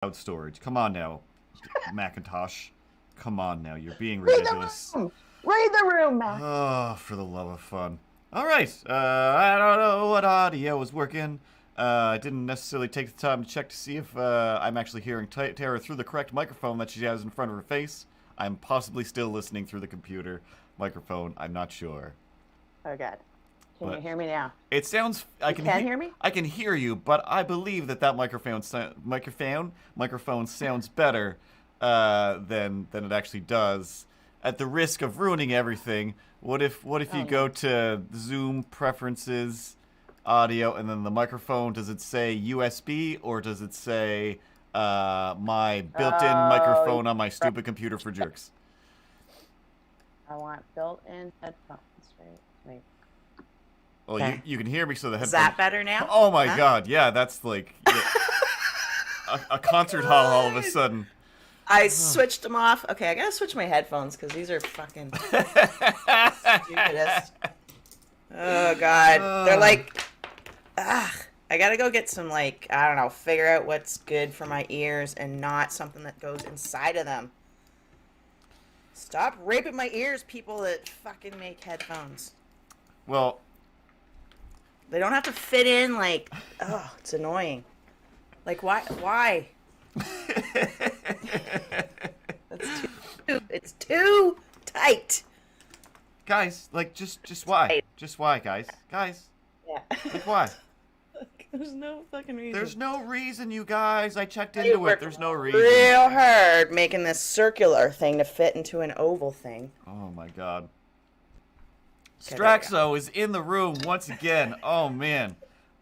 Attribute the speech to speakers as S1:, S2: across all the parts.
S1: cloud storage. Come on now, Macintosh. Come on now, you're being
S2: Read
S1: ridiculous.
S2: the room. Read the room, Max.
S1: Oh, for the love of fun. All right. I don't know what audio was working. I didn't necessarily take the time to check to see if I'm actually hearing Tara through the correct microphone that she has in front of her face. I'm possibly still listening through the computer microphone. I'm not sure.
S2: Oh, God. Can
S1: But
S2: you hear me now?
S1: it sounds. I
S2: You
S1: can
S2: can hear me?
S1: I can hear you, but I believe that microphone sounds better than it actually does. At the risk of ruining everything, what if
S2: Oh,
S1: you
S2: no.
S1: go to Zoom preferences, audio, and then the microphone? Does it say USB or does it say my built-in
S2: Oh,
S1: microphone on my stupid computer for jerks?
S2: I want built-in headphones. Wait.
S1: Well,
S2: Okay.
S1: you can hear me, so the
S3: Is
S1: headphones.
S3: that better now?
S1: Oh my
S3: Huh?
S1: God! Yeah, that's like a concert hall all of a sudden.
S3: I switched them off. Okay, I gotta switch my headphones because these are fucking stupidest. Oh God, they're like, I gotta go get some like I don't know, figure out what's good for my ears and not something that goes inside of them. Stop raping my ears, people that fucking make headphones.
S1: Well,
S3: They don't have to fit in like, oh, it's annoying. Like why? Why? It's too tight.
S1: guys, like just why? Just why, guys?
S3: Yeah.
S1: Like why?
S3: There's no fucking reason.
S1: There's no reason, you guys. I checked into it. There's no reason.
S3: Real hard making this circular thing to fit into an oval thing.
S1: Oh my God.
S3: Okay, there we
S1: Straxo is in the room once again. Oh man.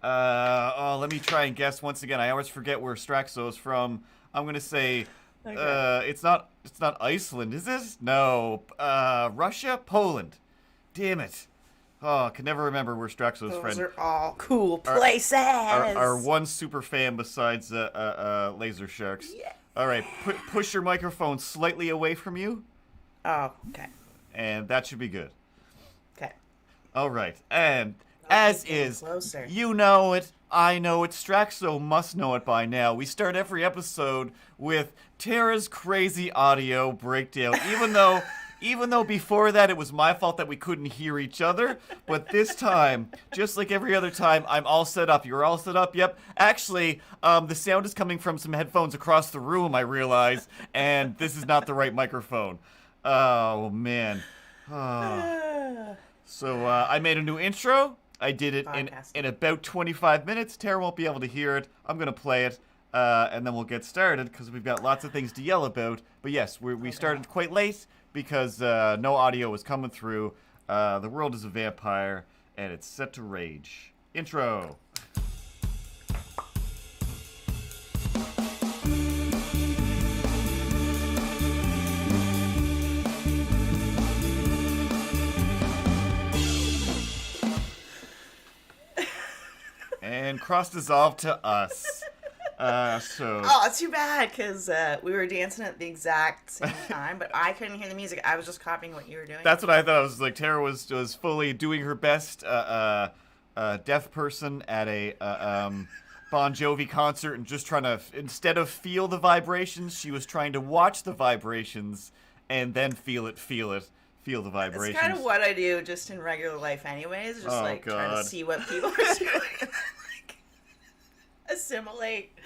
S1: Let me try and guess once again. I always forget where Straxo is from. I'm gonna say,
S3: Okay.
S1: it's not Iceland, is it? No. Russia, Poland. Damn it. Oh, I can never remember where Straxo's
S3: Those
S1: friend.
S3: are all cool places.
S1: Our one super fan besides Laser Sharks.
S3: Yeah.
S1: All right, push your microphone slightly away from you,
S3: Oh, okay.
S1: and that should be good.
S3: Okay.
S1: All right, and as
S3: getting
S1: is,
S3: closer.
S1: you know it, I know it, Straxo must know it by now. We start every episode with Tara's crazy audio breakdown, even though before that it was my fault that we couldn't hear each other, but this time, just like every other time, I'm all set up. You're all set up? Yep. Actually, the sound is coming from some headphones across the room, I realize, and this is not the right microphone. Oh, man. Oh. So I made a new intro. I did it in about 25 minutes. Tara won't be able to hear it. I'm going to play it, and then we'll get started because we've got lots of things to yell about. But yes, we started quite late because no audio was coming through. The world is a vampire, and it's set to rage. Intro. And cross dissolve to us.
S3: Oh, it's too bad because we were dancing at the exact same time, but I couldn't hear the music. I was just copying what you were doing.
S1: That's what I thought. I was like, Tara was fully doing her best deaf person at a Bon Jovi concert and just trying to, instead of feel the vibrations, she was trying to watch the vibrations and then feel the vibrations.
S3: It's kind of what I do just in regular life anyways. Just
S1: Oh,
S3: like trying
S1: God.
S3: to see what people are doing. Like, assimilate.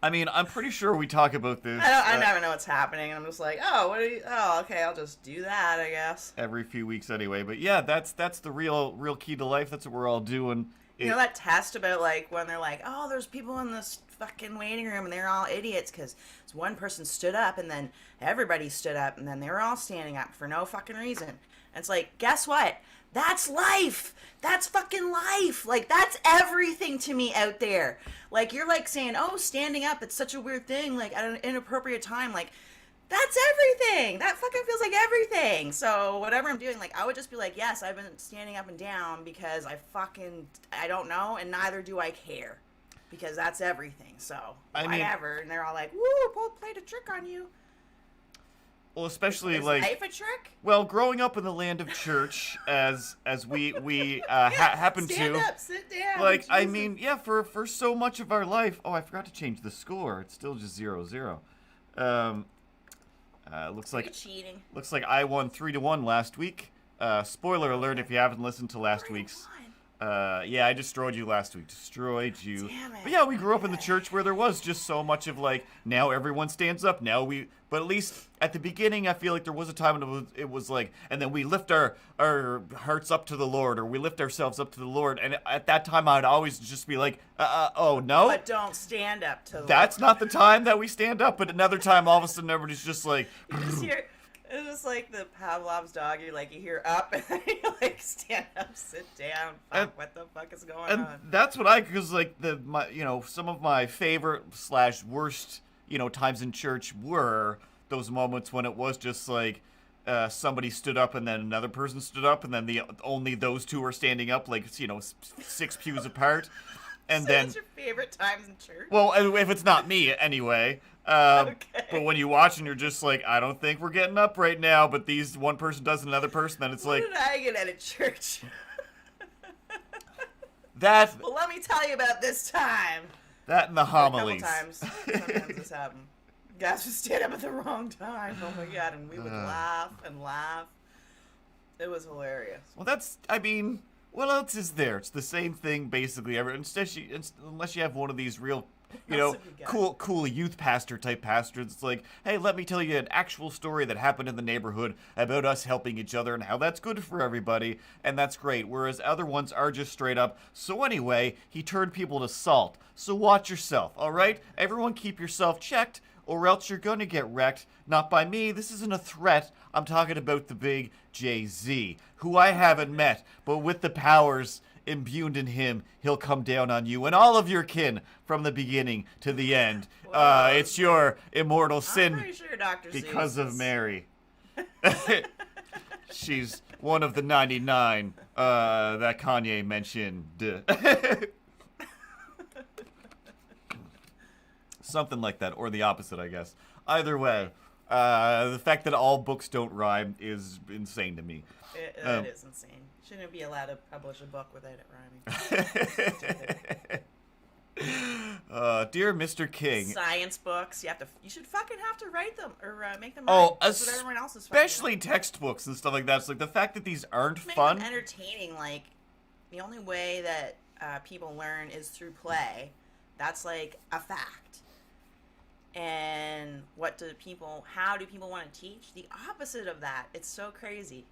S1: I mean, I'm pretty sure we talk about this
S3: I never know what's happening. I'm just like, oh, what are you? Oh, okay, I'll just do that, I guess.
S1: every few weeks anyway. But yeah, that's the real key to life. That's what we're all doing.
S3: You know that test about like when they're like, oh, there's people in this fucking waiting room and they're all idiots because one person stood up and then everybody stood up and then they were all standing up for no fucking reason. And it's like, guess what? That's life. That's fucking life. Like, that's everything to me out there. Like, you're like saying, oh, standing up, it's such a weird thing, like at an inappropriate time. Like, that's everything. That fucking feels like everything. So whatever I'm doing, like I would just be like, yes, I've been standing up and down because I don't know, and neither do I care, because that's everything. So
S1: I mean-
S3: whatever. And they're all like, woo, Paul played a trick on you.
S1: Well, especially
S3: Is
S1: like,
S3: life a trick?
S1: well, growing up in the land of church, as we happen
S3: Stand
S1: to.
S3: up, sit down.
S1: Like, I
S3: Jesus.
S1: mean, yeah, for so much of our life. Oh, I forgot to change the score. It's still just 0-0. Looks
S3: You're
S1: like
S3: cheating.
S1: I won 3-1 last week. Spoiler alert if you haven't listened to last week's.
S3: 3-1.
S1: Yeah, I destroyed you last week. Destroyed you.
S3: Damn it.
S1: But yeah, we grew up in the church where there was just so much of like, now everyone stands up. But at least at the beginning, I feel like there was a time when it was like, and then we lift our hearts up to the Lord, or we lift ourselves up to the Lord. And at that time, I'd always just be like, oh no.
S3: But don't stand up to the
S1: That's not the time that we stand up. But another time, all of a sudden, everybody's just like,
S3: You just hear, it's just like the Pavlov's dog. You hear up, and then you like stand up, sit down. Fuck, what the fuck is going
S1: and
S3: on?
S1: that's what because like some of my favorite / worst times in church were those moments when it was just like somebody stood up and then another person stood up and then only those two were standing up, like 6 pews apart, and
S3: So
S1: then
S3: what's your favorite times in church?
S1: well, if it's not me anyway.
S3: Okay.
S1: But when you watch and you're just like, I don't think we're getting up right now, but one person does another person, then it's like
S3: What did I get at a church?
S1: that
S3: Well, let me tell you about this time.
S1: and the homilies.
S3: A couple times. Sometimes this happened. Guys would stand up at the wrong time. Oh my god, and we would laugh and laugh. It was hilarious.
S1: Well, I mean, what else is there? It's the same thing basically. Unless you have one of these real,
S3: That's a good guy.
S1: cool youth pastor type pastors. It's like, hey, let me tell you an actual story that happened in the neighborhood about us helping each other and how that's good for everybody, and that's great. Whereas other ones are just straight up, so anyway, he turned people to salt. So watch yourself, all right? Everyone keep yourself checked, or else you're gonna get wrecked. Not by me. This isn't a threat. I'm talking about the big Jay-Z, who I haven't met, but with the powers imbued in him, he'll come down on you and all of your kin from the beginning to the end. It's your immortal
S3: I'm
S1: sin
S3: pretty sure Dr.
S1: because
S3: Seuss
S1: of
S3: is-
S1: Mary. She's one of the 99 that Kanye mentioned. Something like that, or the opposite, I guess. Either way, the fact that all books don't rhyme is insane to me.
S3: It is insane. Shouldn't be allowed to publish a book without it rhyming.
S1: Dear Mr. King,
S3: Science books, you should fucking have to write them or make them.
S1: Oh,
S3: rhyme. That's what everyone else is fucking
S1: especially textbooks and stuff like that. It's like the fact that these aren't
S3: make
S1: fun.
S3: them entertaining. Like the only way that people learn is through play. That's like a fact. And how do people want to teach? The opposite of that. It's so crazy.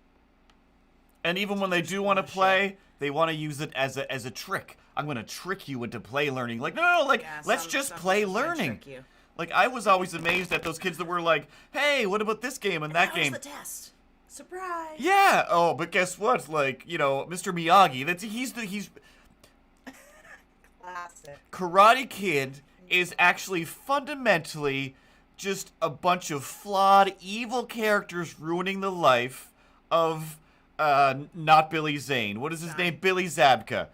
S1: And even when they do want to play, they want to use it as a trick. I'm going to trick you into play learning. Like, no, like,
S3: Yeah,
S1: let's
S3: some
S1: just play
S3: people wanna
S1: learning.
S3: trick you.
S1: Like, I was always amazed at those kids that were like, hey, what about this game and that
S3: was
S1: game?
S3: the test. Surprise.
S1: Yeah. Oh, but guess what? Like, Mr. Miyagi, he's
S3: Classic.
S1: Karate Kid is actually fundamentally just a bunch of flawed, evil characters ruining the life of not Billy Zane. What is his name? Billy Zabka.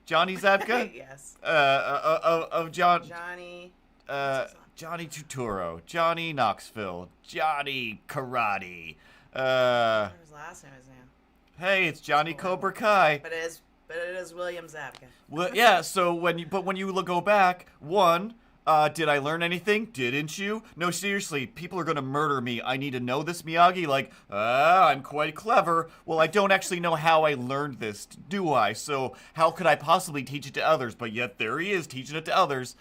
S1: Johnny Zabka?
S3: Yes.
S1: Of
S3: Johnny.
S1: Johnny Turturro, Johnny Knoxville, Johnny Karate.
S3: What was his last name?
S1: Hey, it's Johnny Cobra Kai.
S3: But it is William Zabka.
S1: Well, yeah. So when you go back, one, did I learn anything? Didn't you? No, seriously, people are gonna murder me. I need to know this, Miyagi. Like, I'm quite clever. Well, I don't actually know how I learned this, do I? So how could I possibly teach it to others? But yet there he is teaching it to others.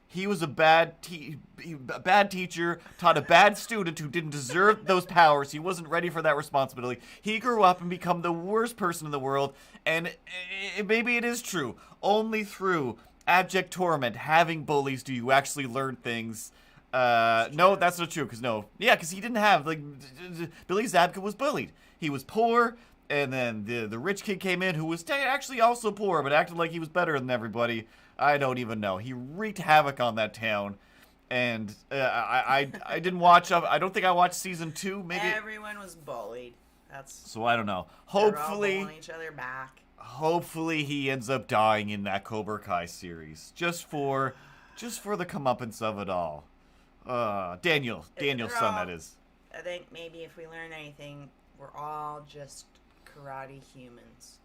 S1: He was a bad teacher, taught a bad student who didn't deserve those powers. He wasn't ready for that responsibility. He grew up and become the worst person in the world. And maybe it is true. Only through abject torment, having bullies, do you actually learn things. No, that's not true. Because he didn't have, Billy Zabka was bullied. He was poor, and then the rich kid came in who was actually also poor, but acted like he was better than everybody. I don't even know. He wreaked havoc on that town, and I didn't watch. I don't think I watched season 2. Maybe
S3: Everyone was bullied.
S1: so. I don't know.
S3: They're all
S1: Hopefully,
S3: bullying each other back.
S1: hopefully he ends up dying in that Cobra Kai series, just for the comeuppance of it all. Daniel's
S3: They're
S1: son,
S3: all-
S1: that is.
S3: I think maybe if we learn anything, we're all just karate humans.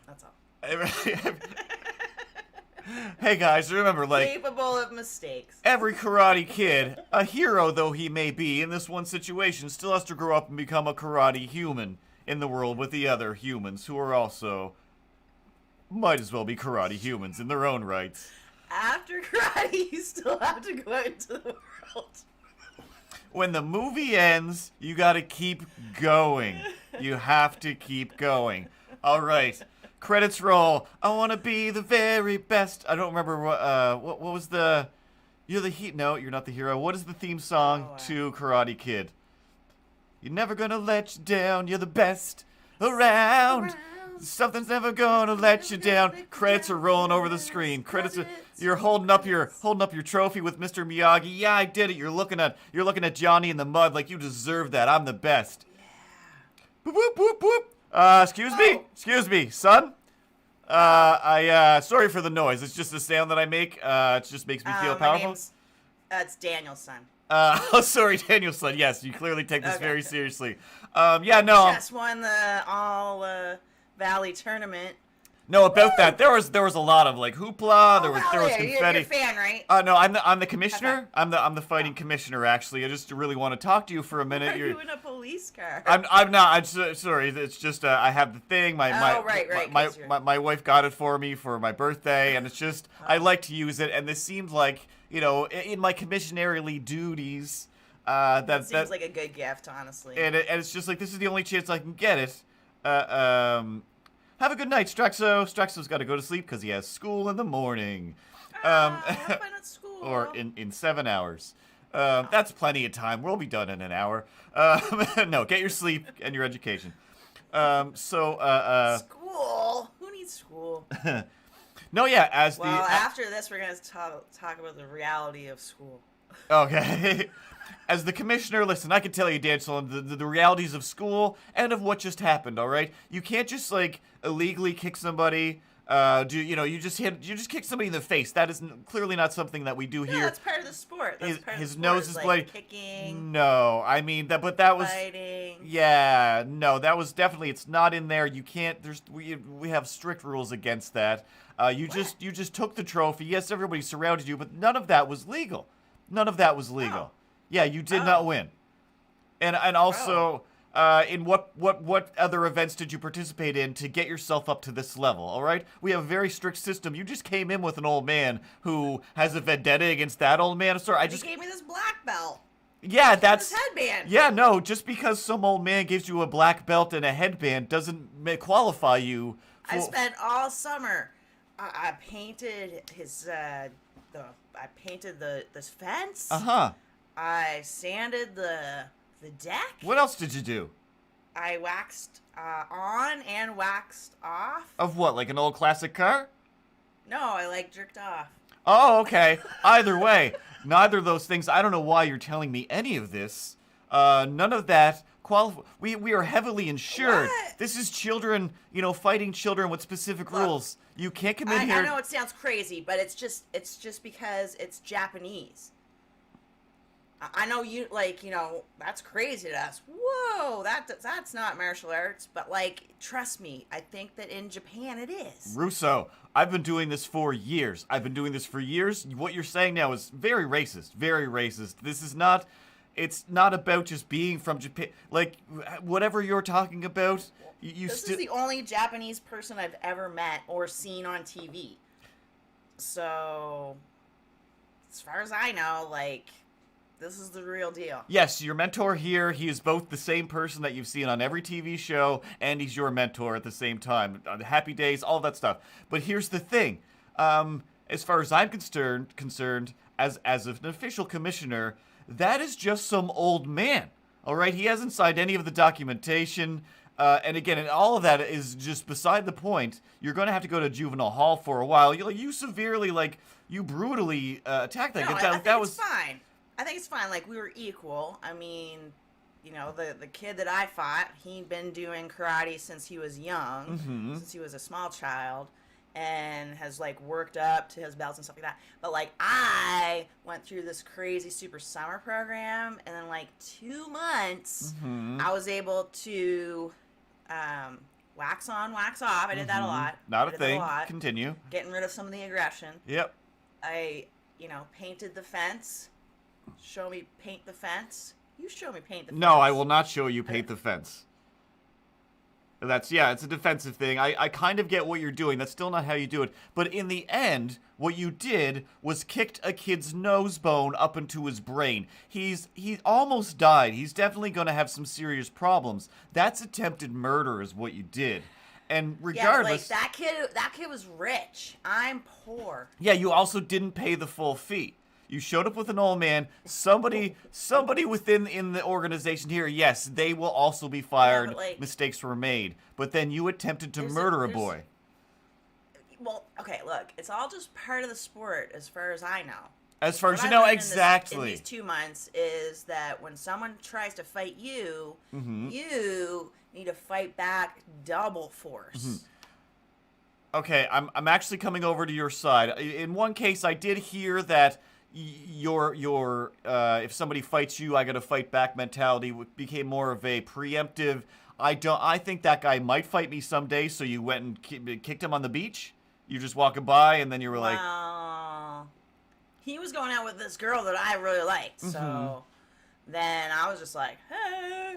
S3: That's all.
S1: Hey guys, remember, like,
S3: Capable of mistakes.
S1: every karate kid, a hero though he may be in this one situation, still has to grow up and become a karate human in the world with the other humans who are also might as well be karate humans in their own rights.
S3: After karate, you still have to go out into the world.
S1: When the movie ends, you gotta keep going. You have to keep going. All right. Credits roll. I want to be the very best. I don't remember what was the... You're the No, you're not the hero. What is the theme song to Karate Kid? You're never gonna let you down. You're the best around. Something's never gonna let you down. Credits are rolling over the screen. Credits are... You're holding up your trophy with Mr. Miyagi. Yeah, I did it. You're looking at Johnny in the mud like you deserve that. I'm the best. Yeah. Boop boop boop boop. Excuse me, son. Sorry for the noise. It's just a sound that I make. It just makes me feel powerful.
S3: It's Daniel's son.
S1: Sorry, Daniel's son. Yes, you clearly take this very seriously.
S3: Just won the All Valley tournament.
S1: No, about that, there was a lot of like hoopla. There was confetti.
S3: You're a fan, right?
S1: No, I'm the commissioner. I'm the fighting commissioner. Actually, I just really want to talk to you for a minute.
S3: Are you in a police car?
S1: I'm not. Sorry. It's just I have the thing. My wife got it for me for my birthday, and it's just I like to use it. And this seemed like in my commissionary duties. That
S3: seems like a good gift, honestly.
S1: And it's just like this is the only chance I can get it. Have a good night, Straxo. Straxo's got to go to sleep because he has school in the morning.
S3: Have fun at school.
S1: Or in 7 hours. That's plenty of time. We'll be done in an hour. No, get your sleep and your education.
S3: School? Who needs school?
S1: No, yeah,
S3: after this, we're going to talk about the reality of school.
S1: Okay. As the commissioner, listen, I can tell you, Daniel, the realities of school and of what just happened, all right? You can't just, like, illegally kick somebody. You just kick somebody in the face. That is clearly not something that we do here.
S3: No, that's part of the sport.
S1: His nose is bloody.
S3: Kicking.
S1: No, I mean that was
S3: fighting.
S1: Yeah, no, that was definitely. It's not in there. You can't. We have strict rules against that. You just took the trophy. Yes, everybody surrounded you, but none of that was legal. None of that was legal.
S3: Oh.
S1: Yeah, you did not win. And also, in what other events did you participate in to get yourself up to this level? All right, we have a very strict system. You just came in with an old man who has a vendetta against that old man. Sorry,
S3: He gave me this black belt.
S1: Yeah, that's
S3: this headband.
S1: Yeah, no, just because some old man gives you a black belt and a headband doesn't qualify you.
S3: I spent all summer. I painted his I painted this fence. I sanded the deck.
S1: What else did you do?
S3: I waxed on and waxed off.
S1: Of what, like an old classic car?
S3: No, I jerked off.
S1: Oh, okay. Either way, neither of those things. I don't know why you're telling me any of this. None of that We are heavily insured.
S3: What?
S1: This is children, fighting children with specific rules. You can't come in here.
S3: I know it sounds crazy, but it's just because it's Japanese. I know that's crazy to us. Whoa, that's not martial arts, but trust me, I think that in Japan it is.
S1: Russo, I've been doing this for years. What you're saying now is very racist. Very racist. It's not about just being from Japan. Whatever you're talking about,
S3: This is the only Japanese person I've ever met or seen on TV. So, as far as I know, this is the real deal.
S1: Yes, your mentor here, he is both the same person that you've seen on every TV show, and he's your mentor at the same time. On the Happy Days, all that stuff. But here's the thing. As far as I'm concerned, as an official commissioner, that is just some old man. All right? He hasn't signed any of the documentation. And again, and all of that is just beside the point. You're going to have to go to juvenile hall for a while. You severely, you brutally attacked that.
S3: No, I think it's fine. I think it's fine. We were equal. I mean, the kid that I fought, he'd been doing karate since he was young, since he was a small child. and has like worked up to his belts and stuff like that. But like I went through this crazy super summer program, and then like 2 months, I was able to wax on, wax off. I did that a lot.
S1: Not a thing. Continue.
S3: Getting rid of some of the aggression.
S1: Yep.
S3: I, painted the fence. Show me paint the fence. You show me paint the fence.
S1: No, I will not show you paint the fence. It's a defensive thing. I kind of get what you're doing. That's still not how you do it. But in the end, what you did was kicked a kid's nose bone up into his brain. He almost died. He's definitely going to have some serious problems. That's attempted murder is what you did. And regardless...
S3: Yeah, like that kid was rich. I'm poor.
S1: Yeah, you also didn't pay the full fee. You showed up with an old man. Somebody within the organization here, yes, they will also be fired.
S3: Yeah, like,
S1: mistakes were made. But then you attempted to murder a boy.
S3: Well, okay, look, it's all just part of the sport as far as I know.
S1: As far as
S3: what
S1: you know,
S3: in
S1: exactly.
S3: In these 2 months is that when someone tries to fight you, you need to fight back double force.
S1: Okay, I'm actually coming over to your side. In one case, I did hear that your if somebody fights you, I gotta fight back mentality became more of a preemptive. I think that guy might fight me someday. So you went and kicked him on the beach. You just walking by, and then you were like,
S3: he was going out with this girl that I really liked. So then I was just like, hey,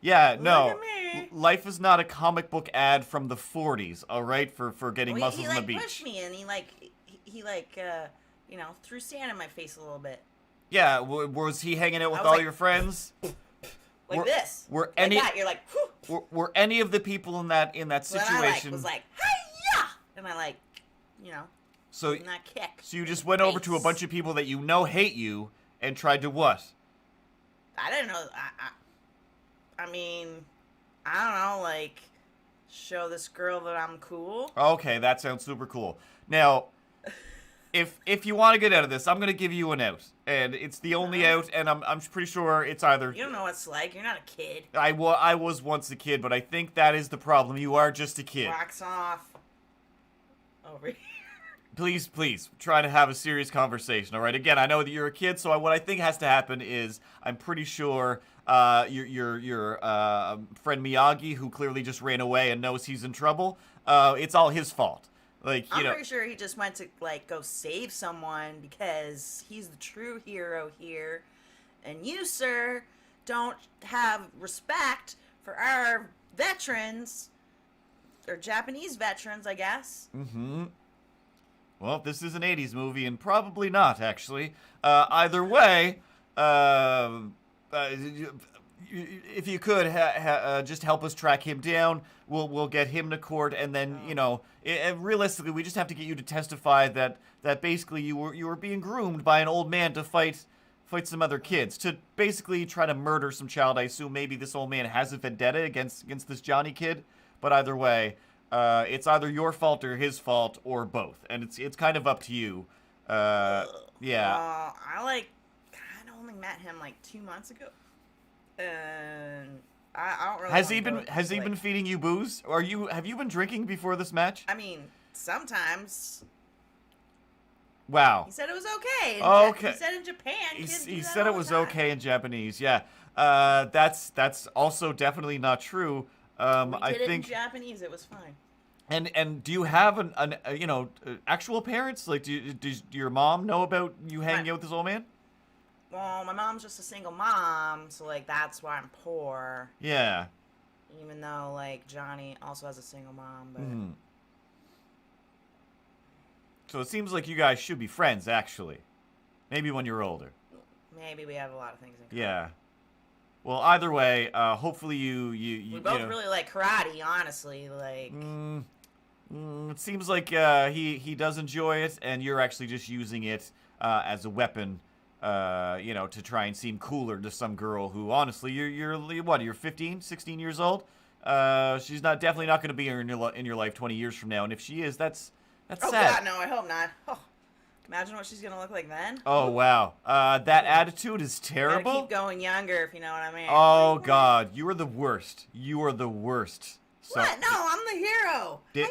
S1: yeah, no.
S3: Look at me.
S1: Life is not a comic book ad from the 40s, all right, for getting muscles on the beach.
S3: He pushed me, and he threw sand in my face a little bit.
S1: Yeah, was he hanging out with all your friends?
S3: Like this.
S1: Were any
S3: like that, you're like,
S1: were any of the people in that situation?
S3: I was like, hey-ya! And I
S1: so
S3: that kick.
S1: So you just went over to a bunch of people that you know hate you and tried to what?
S3: I didn't know. I mean, I don't know, like, show this girl that I'm cool.
S1: Okay, that sounds super cool. Now, if you want to get out of this, I'm gonna give you an out, and it's the only out, and I'm pretty sure it's either.
S3: You don't know what it's like. You're not a kid.
S1: I was once a kid, but I think that is the problem. You are just a kid.
S3: Wax off. Over here.
S1: Please, try to have a serious conversation, all right? Again, I know that you're a kid, so what I think has to happen is I'm pretty sure your friend Miyagi, who clearly just ran away and knows he's in trouble, it's all his fault. Like,
S3: I'm pretty sure he just went to, like, go save someone because he's the true hero here. And you, sir, don't have respect for our veterans, or Japanese veterans, I guess.
S1: Well, this is an 80s movie, and probably not, actually. Either way, if you could just help us track him down, we'll get him to court, and then realistically, we just have to get you to testify that basically you were being groomed by an old man to fight some other kids, to basically try to murder some child. I assume maybe this old man has a vendetta against this Johnny kid, but either way. It's either your fault or his fault or both, and it's kind of up to you. Yeah.
S3: I kind of only met him like 2 months ago, and I don't really.
S1: Has he been feeding you booze? Or have you been drinking before this match?
S3: I mean, sometimes.
S1: Wow.
S3: He said it was okay.
S1: Okay.
S3: He said in Japan.
S1: He said it was okay in Japanese. Yeah. That's also definitely not true. I think
S3: in Japanese, it was fine.
S1: And do you have an actual parents? Like, does your mom know about you hanging out with this old man?
S3: Well, my mom's just a single mom, so like that's why I'm poor.
S1: Yeah.
S3: Even though like Johnny also has a single mom, but.
S1: So it seems like you guys should be friends, actually. Maybe when you're older.
S3: Maybe we have a lot of things in common.
S1: Yeah. Well, either way, hopefully you
S3: we both really like karate, honestly. Like.
S1: It seems like he does enjoy it, and you're actually just using it as a weapon, to try and seem cooler to some girl who, honestly, you're 15, 16 years old. She's definitely not going to be in your life 20 years from now, and if she is, that's sad.
S3: Oh God, no, I hope not. Oh. Imagine what she's gonna look like then.
S1: Oh wow, that attitude is terrible.
S3: Gotta keep going younger, if you know what I mean.
S1: Oh God, you are the worst. You are the worst. So,
S3: What? No, I'm the hero. Yeah.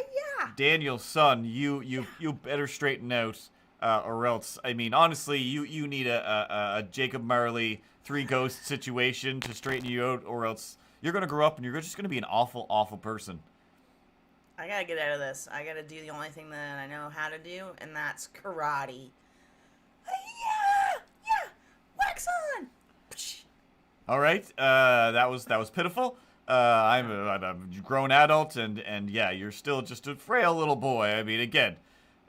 S1: Daniel, son, you better straighten out, or else. I mean, honestly, you need a Jacob Marley Three Ghosts situation to straighten you out, or else you're gonna grow up and you're just gonna be an awful, awful person.
S3: I gotta get out of this. I gotta do the only thing that I know how to do, and that's karate. Yeah, wax on.
S1: All right, that was pitiful. I'm a grown adult, and yeah, you're still just a frail little boy. I mean, again,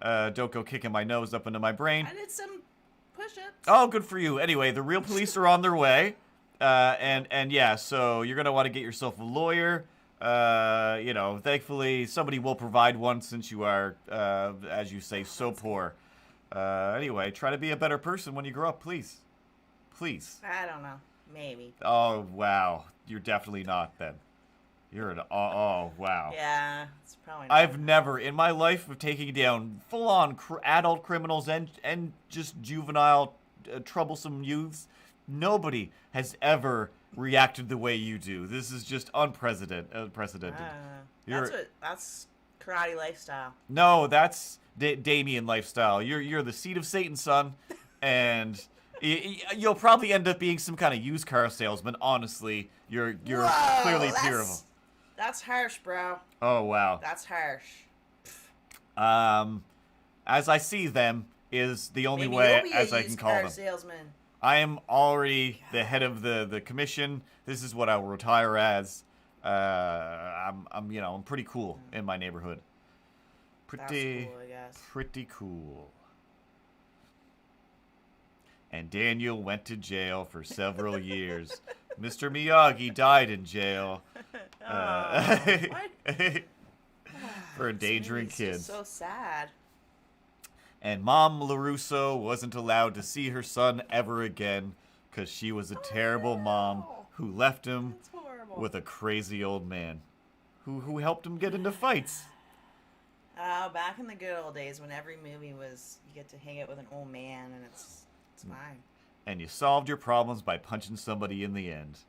S1: don't go kicking my nose up into my brain.
S3: I did some push-ups.
S1: Oh, good for you. Anyway, the real police are on their way, and yeah, so you're gonna want to get yourself a lawyer. Thankfully, somebody will provide one since you are, as you say, so poor. Anyway, try to be a better person when you grow up, please. Please.
S3: I don't know. Maybe.
S1: Oh, wow. You're definitely not, then. You're an... Oh, wow.
S3: Yeah, it's probably not.
S1: I've never, in my life, of taking down full-on adult criminals and just juvenile, troublesome youths, nobody has ever reacted the way you do. This is just unprecedented.
S3: That's karate lifestyle.
S1: No, that's Damien lifestyle. You're the seed of Satan, son, and you'll probably end up being some kind of used car salesman. Honestly, you're
S3: Whoa,
S1: clearly pure.
S3: That's harsh, bro.
S1: Oh wow.
S3: That's harsh.
S1: As I see them is the only
S3: Maybe
S1: way
S3: you'll be
S1: as
S3: a
S1: I can
S3: used
S1: call
S3: car
S1: them.
S3: salesman.
S1: I am already the head of the commission. This is what I will retire as. I'm pretty cool in my neighborhood.
S3: That's cool, I guess.
S1: Pretty cool. And Daniel went to jail for several years. Mr. Miyagi died in jail.
S3: What?
S1: For endangering
S3: This movie's
S1: kids.
S3: just so sad.
S1: And Mom LaRusso wasn't allowed to see her son ever again because she was a terrible mom who left him
S3: That's horrible.
S1: with a crazy old man who helped him get into fights.
S3: Back in the good old days when every movie was you get to hang out with an old man and it's fine.
S1: And you solved your problems by punching somebody in the end.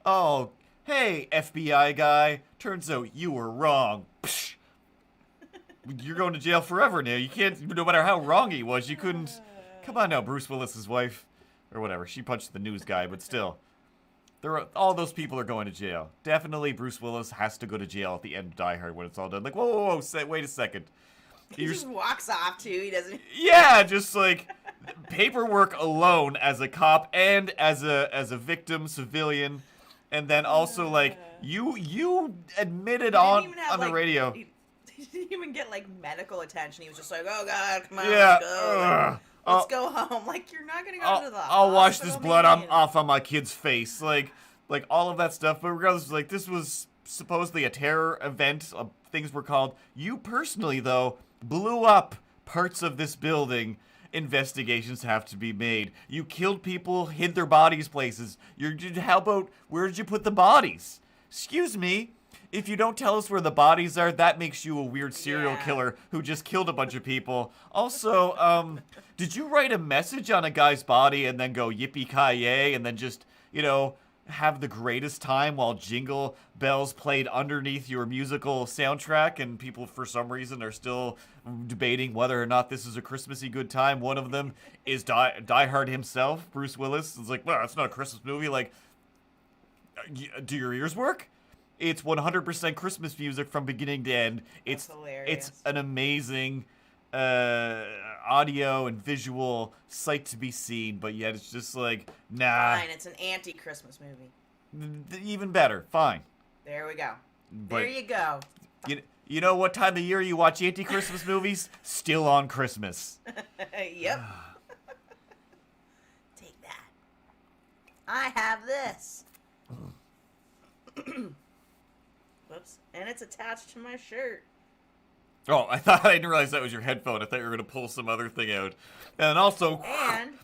S1: Oh, hey, FBI guy. Turns out you were wrong. Psh. You're going to jail forever now. You can't, no matter how wrong he was, you couldn't. Come on now, Bruce Willis's wife. Or whatever. She punched the news guy, but still. All those people are going to jail. Definitely Bruce Willis has to go to jail at the end of Die Hard when it's all done. Like, whoa, wait a second.
S3: He just walks off too. He doesn't.
S1: Yeah, just like paperwork alone as a cop and as a victim civilian, and then also like you admitted on the radio.
S3: He didn't even get like medical attention. He was just like, "Oh God, come on,
S1: Yeah,
S3: let's go. Let's go home." Like you're not gonna go to the.
S1: I'll wash this
S3: hospital,
S1: blood
S3: man.
S1: off on my kid's face, like all of that stuff. But regardless, like this was supposedly a terror event. Things were called. You personally, though, blew up parts of this building. Investigations have to be made. You killed people, hid their bodies places. How about where did you put the bodies? Excuse me. If you don't tell us where the bodies are, that makes you a weird serial killer who just killed a bunch of people. Also, did you write a message on a guy's body and then go yippee-ki-yay and then just, have the greatest time while Jingle Bells played underneath your musical soundtrack and people for some reason are still debating whether or not this is a Christmassy good time? One of them is Die Hard himself, Bruce Willis. It's like, well, it's not a Christmas movie. Like, do your ears work? It's 100% Christmas music from beginning to end.
S3: That's hilarious.
S1: It's an amazing audio and visual sight to be seen, but yet it's just like, nah.
S3: Fine, it's an anti-Christmas movie.
S1: Even better, fine.
S3: There we go.
S1: But
S3: there you go.
S1: You know what time of year you watch anti-Christmas movies? Still on Christmas.
S3: Yep. Take that. I have this. Whoops. And it's attached to my shirt.
S1: Oh, I didn't realize that was your headphone. I thought you were going to pull some other thing out. And also...
S3: And...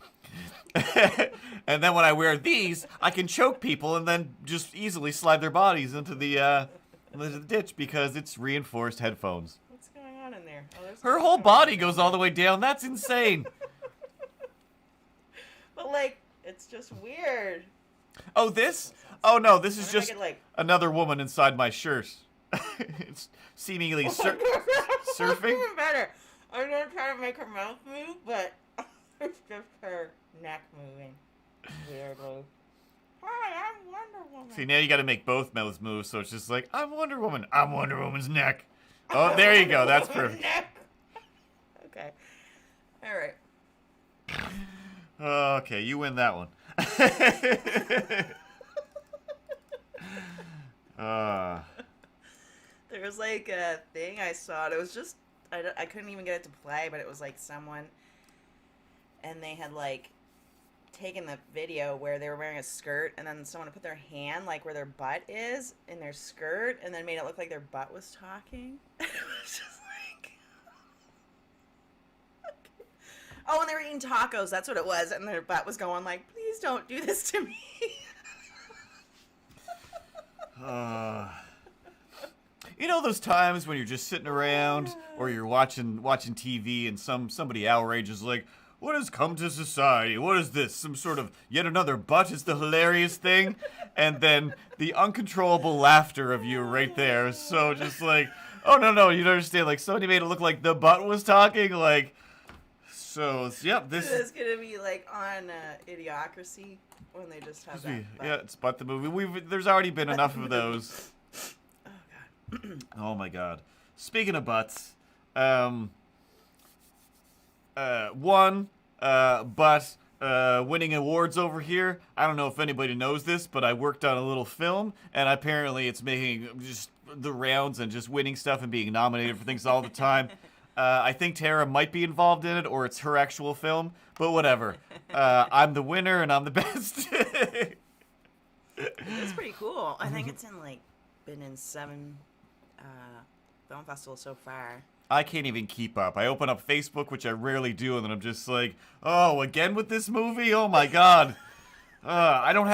S1: and then when I wear these, I can choke people and then just easily slide their bodies into the ditch because it's reinforced headphones.
S3: What's going on in there? Oh,
S1: Her whole body goes all the way down. That's insane.
S3: But, like, it's just weird.
S1: Oh, this? Oh, no, this is just
S3: Like...
S1: another woman inside my shirt. It's seemingly surfing.
S3: Even better. I'm gonna try to make her mouth move, but it's just her neck moving weirdly. Hi, I'm Wonder Woman.
S1: See, now you got to make both mouths move, so it's just like, I'm Wonder Woman. I'm Wonder Woman's neck. Oh, there you go. That's perfect.
S3: Okay. All right.
S1: Okay, you win that one.
S3: There was like a thing I saw. It was just I couldn't even get it to play, but it was like someone, and they had like taken the video where they were wearing a skirt, and then someone put their hand like where their butt is in their skirt, and then made it look like their butt was talking. It was just like, oh, and they were eating tacos. That's what it was, and their butt was going like, "Please don't do this to me."
S1: You know those times when you're just sitting around or you're watching TV and somebody our age is like, what has come to society? What is this? Some sort of yet another butt is the hilarious thing? And then the uncontrollable laughter of you right there. So just like, oh, no, you don't understand. Like, somebody made it look like the butt was talking. Like, so, yep, this
S3: is going to be like on Idiocracy when they just have that butt.
S1: Yeah, it's Butt the movie. There's already been enough of those.
S3: Oh, God.
S1: Oh, my God. Speaking of butts, winning awards over here. I don't know if anybody knows this, but I worked on a little film, and apparently it's making just the rounds and just winning stuff and being nominated for things all the time. I think Tara might be involved in it, or it's her actual film, but whatever. I'm the winner, and I'm the best.
S3: It's pretty cool. I think it's been in 7 film festivals so far.
S1: I can't even keep up. I open up Facebook, which I rarely do, and then I'm just like, oh, again with this movie? Oh my God. I don't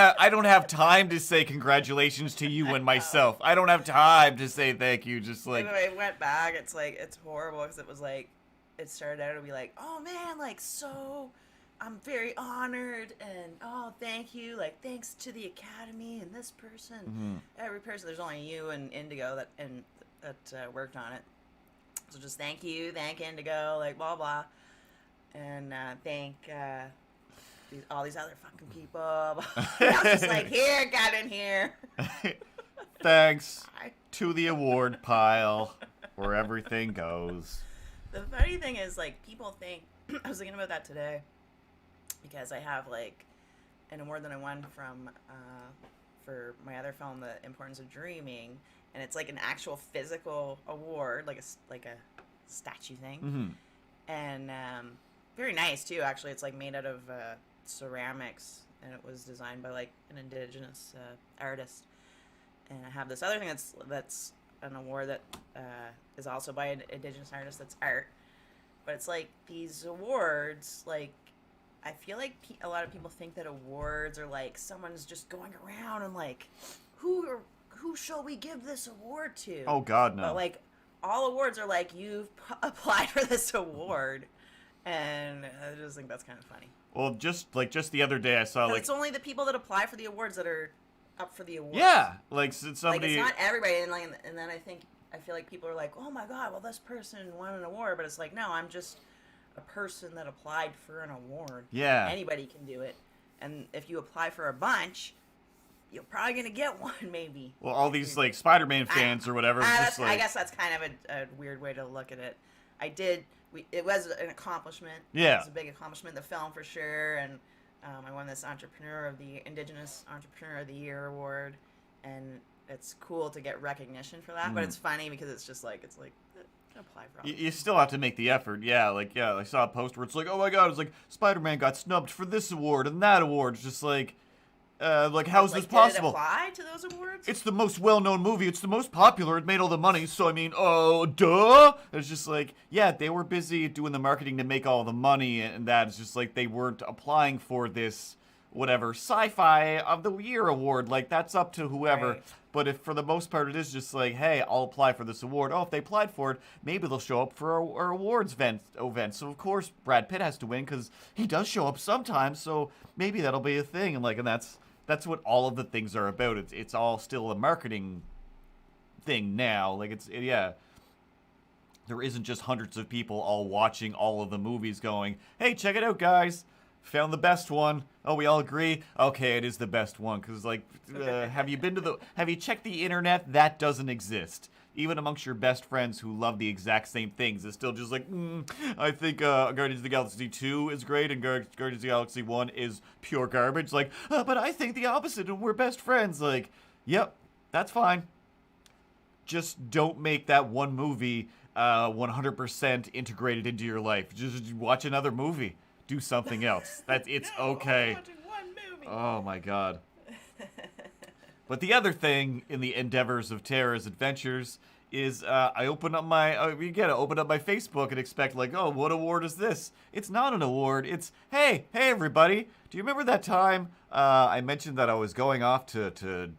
S1: have time to say congratulations to you and myself. I don't have time to say thank you. Just like,
S3: I went back. It's like, it's horrible because it was like, it started out to be like, oh man, like, so I'm very honored, and oh, thank you, like, thanks to the Academy and this person, every person. There's only you and Indigo that worked on it. So just thank you, thank Indigo, like, blah, blah. And thank all these other fucking people. I was just like, here, got in here.
S1: Thanks to the award pile where everything goes.
S3: The funny thing is, like, people think, I was thinking about that today, because I have, like, an award that I won from, for my other film, The Importance of Dreaming, and it's like an actual physical award, like a statue thing, and very nice too. Actually, it's like made out of ceramics, and it was designed by like an indigenous artist. And I have this other thing that's an award that is also by an indigenous artist. That's art, but it's like these awards, like, I feel like a lot of people think that awards are like someone's just going around and like, who shall we give this award to?
S1: Oh God, no.
S3: But like, all awards are like, you've applied for this award, and I just think that's kind of funny.
S1: Well, just the other day I saw, like,
S3: it's only the people that apply for the awards that are up for the awards.
S1: Yeah, like somebody.
S3: Like, it's not everybody, and like, and then I feel like people are like, oh my God, well, this person won an award, but it's like, no, I'm just a person that applied for an award.
S1: Yeah.
S3: Anybody can do it, and if you apply for a bunch, you're probably gonna get one, maybe.
S1: Well, all these like Spider-Man fans or whatever. Just like,
S3: I guess that's kind of a weird way to look at it. It was an accomplishment.
S1: Yeah.
S3: It was a big accomplishment, the film for sure, and I won this Indigenous Entrepreneur of the Year award, and it's cool to get recognition for that. But it's funny because it's like apply for all.
S1: You still have to make the effort. Yeah, like, I saw a post where it's like, oh my God, it's like Spider-Man got snubbed for this award and that award. It's just like how's this possible?
S3: Did it apply to those awards?
S1: It's the most well-known movie. It's the most popular. It made all the money. So I mean, oh, duh. It's just like, yeah, they were busy doing the marketing to make all the money, and that it's just like they weren't applying for this whatever Sci-Fi of the Year award. Like, that's up to whoever.
S3: Right.
S1: But if for the most part it is just like, hey, I'll apply for this award. Oh, if they applied for it, maybe they'll show up for our awards event. So of course Brad Pitt has to win because he does show up sometimes. So maybe that'll be a thing. And that's what all of the things are about. It's all still a marketing thing now. Like yeah. There isn't just hundreds of people all watching all of the movies going, hey, check it out, guys. Found the best one. Oh, we all agree? Okay, it is the best one. Because, like, have you checked the internet? That doesn't exist. Even amongst your best friends who love the exact same things, it's still just like, I think Guardians of the Galaxy 2 is great and Guardians of the Galaxy 1 is pure garbage. Like, but I think the opposite and we're best friends. Like, yep, that's fine. Just don't make that one movie 100% integrated into your life. Just watch another movie. Do something else. It's okay.
S3: I'm watching one movie.
S1: Oh my god. But the other thing in the endeavors of Tara's adventures is I open up my open up my Facebook and expect like, oh, what award is this? It's not an award. It's hey everybody. Do you remember that time I mentioned that I was going off to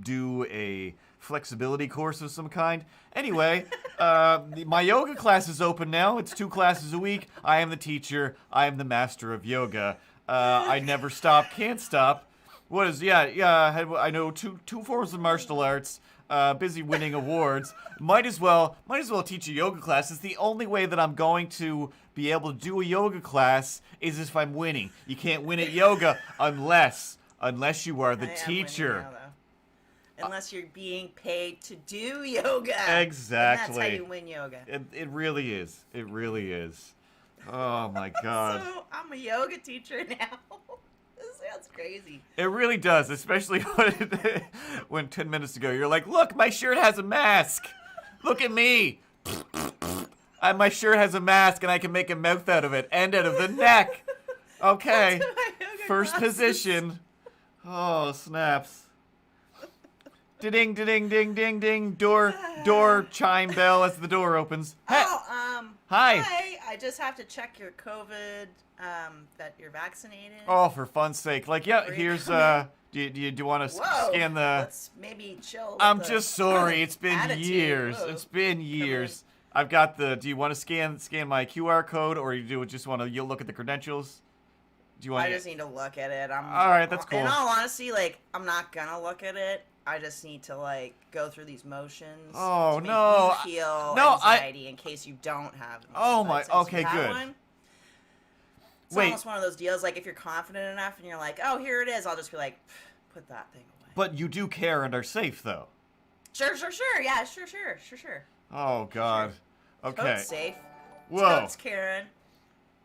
S1: do a flexibility course of some kind? Anyway, my yoga class is open now. It's 2 classes a week. I am the teacher. I am the master of yoga. I never stop, can't stop. What is, I know two forms of martial arts, busy winning awards. Might as well teach a yoga class. It's the only way that I'm going to be able to do a yoga class is if I'm winning. You can't win at yoga unless you are the teacher.
S3: Unless you're being paid to do yoga.
S1: Exactly.
S3: And that's how you win yoga.
S1: It really is. It really is. Oh my god.
S3: So I'm a yoga teacher now. This sounds crazy.
S1: It really does, especially when 10 minutes ago you're like, look, my shirt has a mask. Look at me. My shirt has a mask and I can make a mouth out of it and out of the neck. Okay. First position. Oh, snaps. Ding, ding, ding, ding, ding. Door chime bell as the door opens. Hey.
S3: Oh,
S1: Hi.
S3: I just have to check your COVID, that you're vaccinated.
S1: Oh, for fun's sake. Like, yeah, here's, do you want to scan the...
S3: Let's maybe chill.
S1: I'm just sorry. It's been
S3: attitude.
S1: years.
S3: Whoa.
S1: It's been years. I've got the... Do you want to scan my QR code, or you just want to look at the credentials? Do you want?
S3: I just need to look at it.
S1: All right, that's cool.
S3: In all honesty, like, I'm not gonna look at it. I just need to, like, go through these motions.
S1: Oh,
S3: to make
S1: no.
S3: you feel
S1: No,
S3: anxiety in case you don't have them.
S1: Oh,
S3: But
S1: my...
S3: since
S1: Okay,
S3: you have
S1: good.
S3: one, it's
S1: Wait.
S3: almost one of those deals, like, if you're confident enough and you're like, oh, here it is, I'll just be like, put that thing away.
S1: But you do care and are safe, though.
S3: Sure. Yeah, sure.
S1: Oh, God. Okay.
S3: Totes safe.
S1: Whoa.
S3: Totes Karen.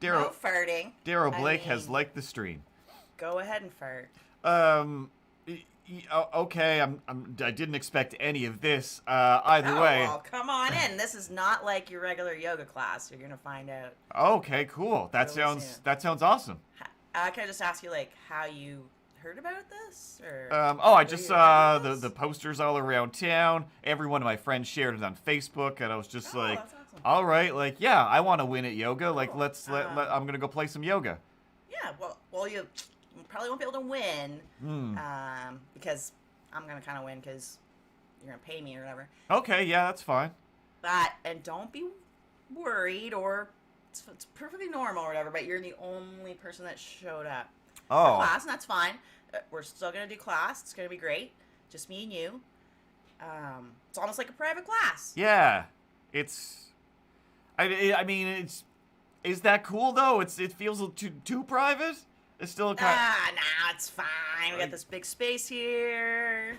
S1: Darrow
S3: No farting.
S1: Darrow
S3: I
S1: Blake has
S3: mean-
S1: liked the stream.
S3: Go ahead and fart.
S1: Okay, I didn't expect any of this. Either way.
S3: Well, come on in. This is not like your regular yoga class. You're gonna find out.
S1: Okay, cool. That
S3: Really
S1: sounds awesome.
S3: Can I just ask you, like, how you heard about this? Or
S1: I just saw the posters all around town. Every one of my friends shared it on Facebook, and I was just like,
S3: that's awesome.
S1: all right, like, yeah, I want to win at yoga. Like,
S3: Cool.
S1: I'm gonna go play some yoga.
S3: Yeah. Well, you probably won't be able to win.
S1: Hmm.
S3: Because I'm gonna kind of win because you're gonna pay me or whatever.
S1: Okay, yeah, that's fine.
S3: And don't be worried, or it's perfectly normal or whatever. But you're the only person that showed up.
S1: Oh.
S3: Class, and that's fine. We're still gonna do class. It's gonna be great. Just me and you. It's almost like a private class.
S1: Yeah, it's. I mean, it's. Is that cool though? It feels a little too private. It's still kind.
S3: Nah, it's fine. We got this big space here.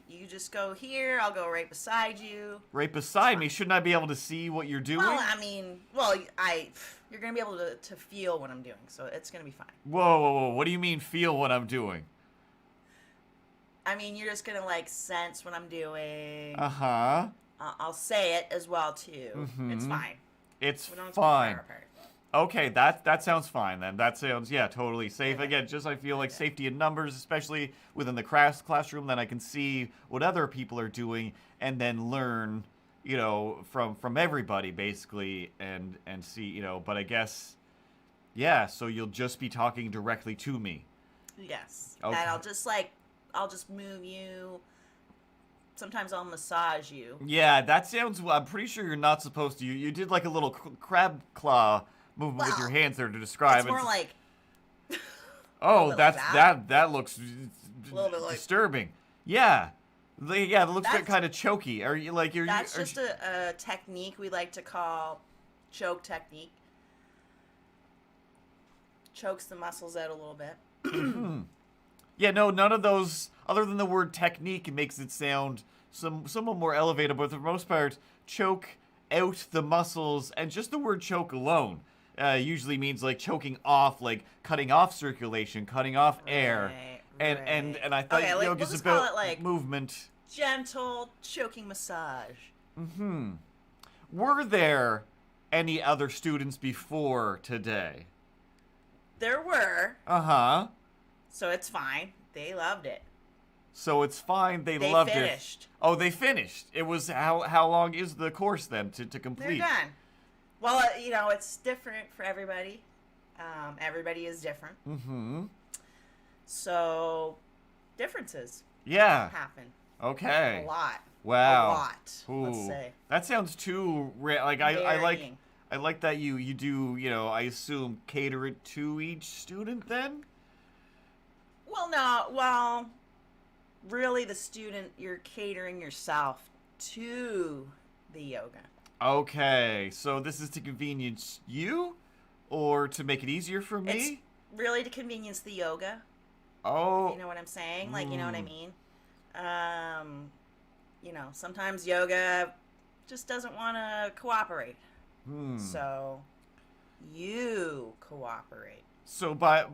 S3: You just go here. I'll go right beside you.
S1: Right beside me. Shouldn't I be able to see what you're doing?
S3: Well, I mean, you're gonna be able to feel what I'm doing, so it's gonna be fine.
S1: Whoa! What do you mean feel what I'm doing?
S3: I mean, you're just gonna like sense what I'm doing.
S1: Uh-huh.
S3: I'll say it as well too. It's fine.
S1: It's
S3: We don't have to be
S1: fine.
S3: far apart.
S1: Okay, that sounds fine then. That sounds, yeah, totally safe. Again, just I feel like safety in numbers, especially within the classroom, then I can see what other people are doing and then learn, from everybody basically and see, but I guess, yeah, so you'll just be talking directly to me.
S3: Yes.
S1: Okay.
S3: And I'll just move you. Sometimes I'll massage you.
S1: Yeah, that sounds, I'm pretty sure you're not supposed to. You did like a little crab claw movement with your hands there to describe
S3: It's more like.
S1: Oh,
S3: bit
S1: that's
S3: like
S1: that looks
S3: little bit like-
S1: disturbing. Yeah. Yeah, it looks
S3: That's-
S1: kind of choky. Are you like you're?
S3: That's just a technique we like to call choke technique. Chokes the muscles out a little bit.
S1: Yeah, no, none of those. Other than the word technique, it makes it sound somewhat more elevated. But for the most part, choke out the muscles, and just the word choke alone usually means like choking off, like cutting off circulation, cutting off air.
S3: Right,
S1: And I thought
S3: Okay, like,
S1: yoga's
S3: we'll just call
S1: about
S3: it, like,
S1: movement.
S3: gentle choking massage.
S1: Were there any other students before today?
S3: There were,
S1: Uh-huh.
S3: so it's fine. They loved it.
S1: So it's fine, they
S3: They
S1: loved
S3: finished.
S1: it. Oh, they finished. It was how long is the course then to
S3: They're
S1: complete?
S3: done. Well, it's different for everybody. Everybody is different.
S1: Mm-hmm.
S3: So, differences
S1: Yeah.
S3: happen.
S1: Okay.
S3: A lot.
S1: Wow.
S3: A lot, let's
S1: Ooh.
S3: say.
S1: That sounds too like I like
S3: Varying.
S1: I like that you do, I assume cater it to each student then?
S3: Well, no. Well, really, the student, you're catering yourself to the yoga.
S1: Okay. So this is to convenience you or to make it easier for me?
S3: It's really to convenience the yoga.
S1: Oh.
S3: You know what I'm saying? Like, you know what I mean? Sometimes yoga just doesn't want to cooperate. So, you cooperate.
S1: So by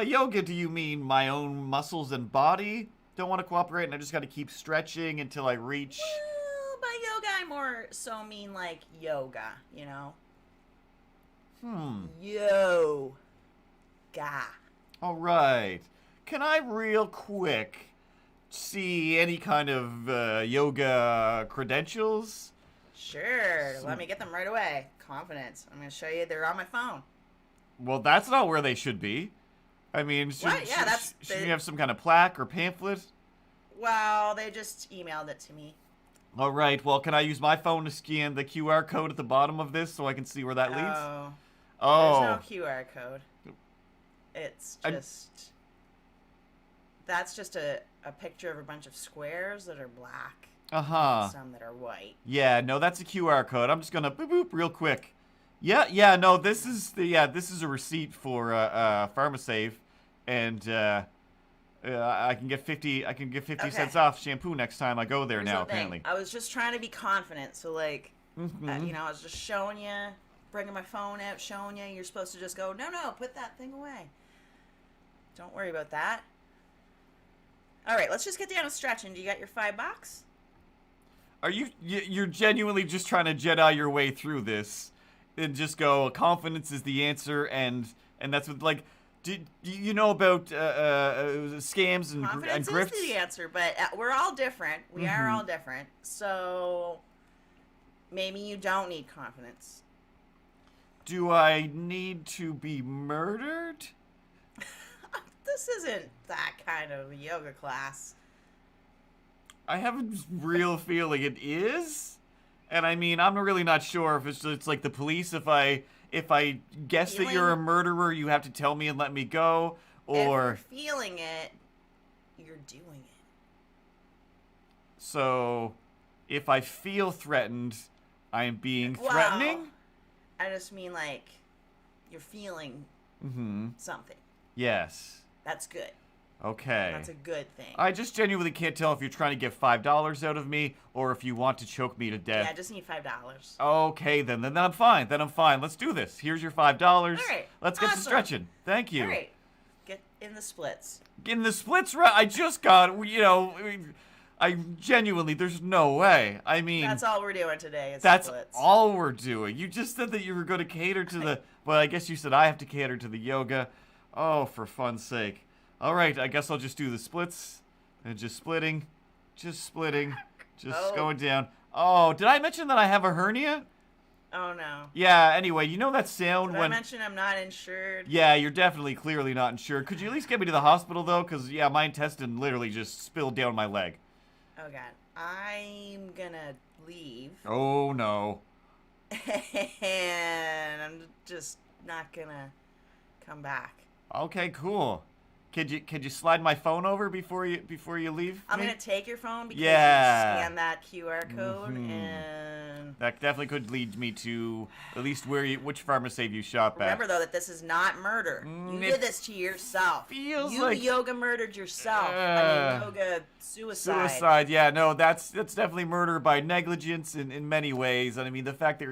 S1: yoga, do you mean my own muscles and body don't want to cooperate and I just got to keep stretching until I reach?
S3: Well, by yoga, I more so mean like yoga, you know? Yoga.
S1: All right. Can I real quick see any kind of yoga credentials?
S3: Sure. Let me get them right away. Confidence. I'm going to show you. They're on my phone.
S1: Well, that's not where they should be. I mean,
S3: What? Yeah, that's
S1: should
S3: the-
S1: you have some kind of plaque or pamphlet?
S3: Well, they just emailed it to me.
S1: All right. Well, can I use my phone to scan the QR code at the bottom of this so I can see where that leads?
S3: Oh.
S1: Oh.
S3: There's no QR code. It's just... That's just a picture of a bunch of squares that are black.
S1: Uh-huh.
S3: Some that are white.
S1: Yeah, no, that's a QR code. I'm just gonna boop boop real quick. Yeah, no, this is a receipt for PharmaSave, and I can get 50
S3: Okay.
S1: cents off shampoo next time I go there
S3: Here's
S1: now.
S3: the thing.
S1: Apparently.
S3: I was just trying to be confident, so like,
S1: Mm-hmm.
S3: I was just showing you, bringing my phone out, showing you. You're supposed to just go, no, put that thing away. Don't worry about that. All right, let's just get down to stretching. Do you got your $5?
S1: Are you're genuinely just trying to Jedi your way through this, and just go confidence is the answer, and that's what like. Do you know about scams and
S3: Confidence
S1: grifts?
S3: is the answer, but we're all different. We are all different. So maybe you don't need confidence.
S1: Do I need to be murdered?
S3: This isn't that kind of yoga class.
S1: I have a real feeling it is, and I mean I'm really not sure if it's like the police. If I guess that you're a murderer, you have to tell me and let me go,
S3: If you're
S1: or
S3: feeling it, you're doing it.
S1: so if I feel threatened, I am being
S3: Wow.
S1: threatening.
S3: I just mean like you're feeling something.
S1: Yes.
S3: That's good.
S1: Okay.
S3: That's a good thing.
S1: I just genuinely can't tell if you're trying to get $5 out of me or if you want to choke me to
S3: Yeah, I
S1: death.
S3: just need $5.
S1: Okay, then I'm fine. Let's do this. Here's your $5.
S3: All right.
S1: Let's get to
S3: Awesome.
S1: stretching. Thank you.
S3: All right. Get in the splits.
S1: In the splits, I just got, I genuinely, there's no way. I mean,
S3: That's all we're doing today is
S1: that's
S3: splits.
S1: all we're doing. You just said that you were going to cater to the, well, I guess you said I have to cater to the yoga. Oh, for fun's sake. All right, I guess I'll just do the splits and just splitting, just
S3: Oh.
S1: going down. Oh, did I mention that I have a hernia?
S3: Oh no.
S1: Yeah, anyway, you know that sound
S3: Did I
S1: when...
S3: mention I'm not insured?
S1: Yeah, you're definitely clearly not insured. Could you at least get me to the hospital, though? Because, yeah, my intestine literally just spilled down my leg.
S3: Oh god. I'm gonna leave.
S1: Oh, no.
S3: And I'm just not gonna come back.
S1: Okay, cool. could you slide my phone over before you leave?
S3: I'm
S1: me?
S3: gonna take your phone because
S1: Yeah.
S3: you scan that QR code and.
S1: That definitely could lead me to at least which farmer save you shop at.
S3: Remember though that this is not murder. You
S1: it
S3: did this to yourself.
S1: feels
S3: you
S1: like-
S3: yoga murdered yourself. I mean yoga suicide.
S1: Suicide, yeah, no, that's definitely murder by negligence in many ways. And I mean, the fact that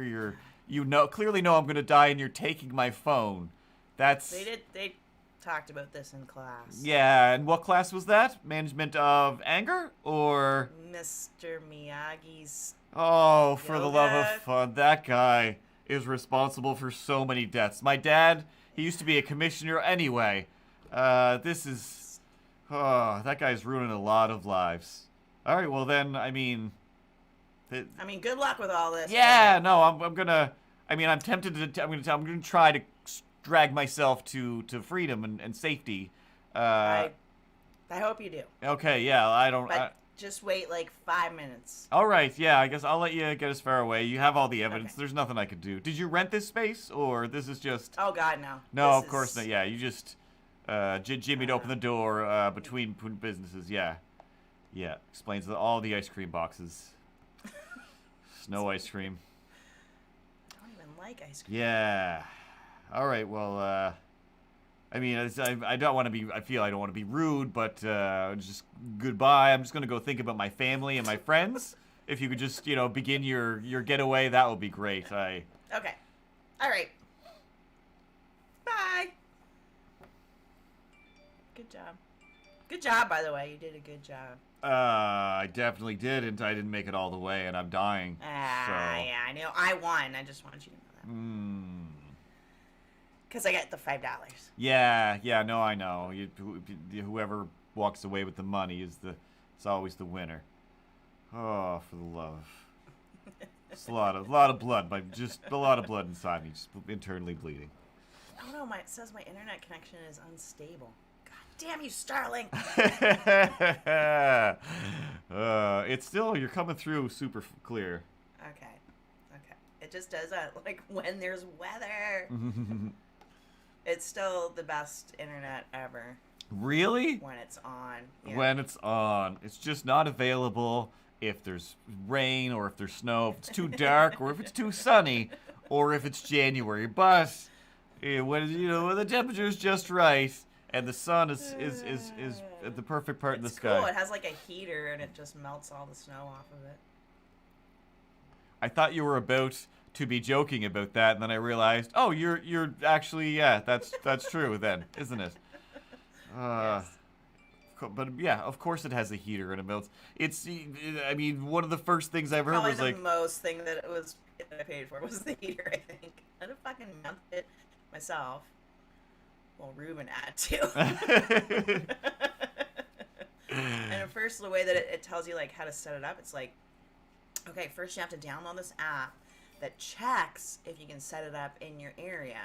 S1: clearly know I'm gonna die and you're taking my phone. That's
S3: They talked about this in class.
S1: yeah. And what class was that? Management of anger or?
S3: Mr. Miyagi's.
S1: Oh, for the love
S3: Yoga.
S1: of fun, that guy is responsible for so many deaths. My dad, he used to be a commissioner anyway. That guy's ruining a lot of lives. All right, well then, I mean,
S3: Good luck with all this.
S1: yeah, no, I'm gonna. I mean, I'm tempted to. I'm gonna try to drag myself to freedom and safety.
S3: I hope you do.
S1: Okay, yeah, I don't.
S3: But just wait like 5 minutes.
S1: All right, yeah, I guess I'll let you get as far away. You have all the evidence.
S3: Okay.
S1: There's nothing I could do. Did you rent this space, or this is just?
S3: Oh God, no.
S1: No,
S3: This
S1: of course
S3: is-
S1: not. Yeah, you just jimmied open the door between businesses. Yeah, yeah. Explains all the ice cream boxes. Snow ice cream.
S3: I don't even like ice cream.
S1: Yeah. All right. Well, I mean, I don't want to be. I feel I don't want to be rude, but just goodbye. I'm just gonna go think about my family and my friends. If you could just, begin your getaway, that would be great.
S3: Okay. All right. Bye. Good job. Good job, by the way. You did a good job.
S1: I definitely did, and I didn't make it all the way, and I'm dying.
S3: Yeah, I know. I won. I just wanted you to know that. Because I got the $5.
S1: Yeah, no, I know. Whoever walks away with the money is always the winner. Oh, for the love. It's a lot of blood, just a lot of blood inside me, just internally bleeding.
S3: Oh no, it says my internet connection is unstable. God damn you, Starling!
S1: It's still, you're coming through super clear.
S3: Okay. It just does that like when there's weather. It's still the best internet ever
S1: Really?
S3: when it's on. Yeah.
S1: When it's on. It's just not available if there's rain or if there's snow, if it's too dark or if it's too sunny or if it's January. But when the temperature's just right and the sun is at the perfect part in the
S3: It's
S1: sky.
S3: cool. It has like a heater and it just melts all the snow off of it.
S1: I thought you were about to be joking about that, and then I realized, oh, you're actually, yeah, that's true then, isn't it?
S3: Yes.
S1: But yeah, of course it has a heater and it melts. I mean, one of the first things I ever heard
S3: Probably
S1: was
S3: the
S1: like,
S3: most thing that I paid for was the heater, I think. I had to fucking mount it myself. Well, Ruben had to. And at first, the way that it tells you like how to set it up, it's like, okay, first you have to download this app that checks if you can set it up in your area.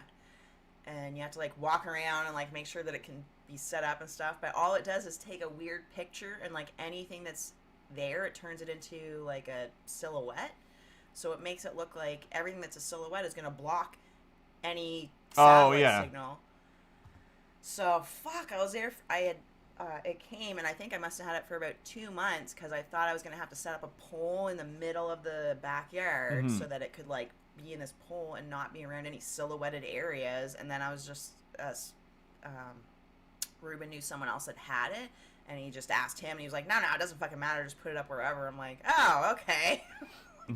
S3: And you have to like walk around and like make sure that it can be set up and stuff. But all it does is take a weird picture and like anything that's there, it turns it into like a silhouette. So it makes it look like everything that's a silhouette is going to block any satellite signal. So fuck, I was there. I had it came, and I think I must have had it for about 2 months because I thought I was gonna have to set up a pole in the middle of the backyard so that it could like be in this pole and not be around any silhouetted areas. And then I was just Ruben knew someone else that had it, and he just asked him, and he was like, "No, it doesn't fucking matter. Just put it up wherever." I'm like, "Oh, okay."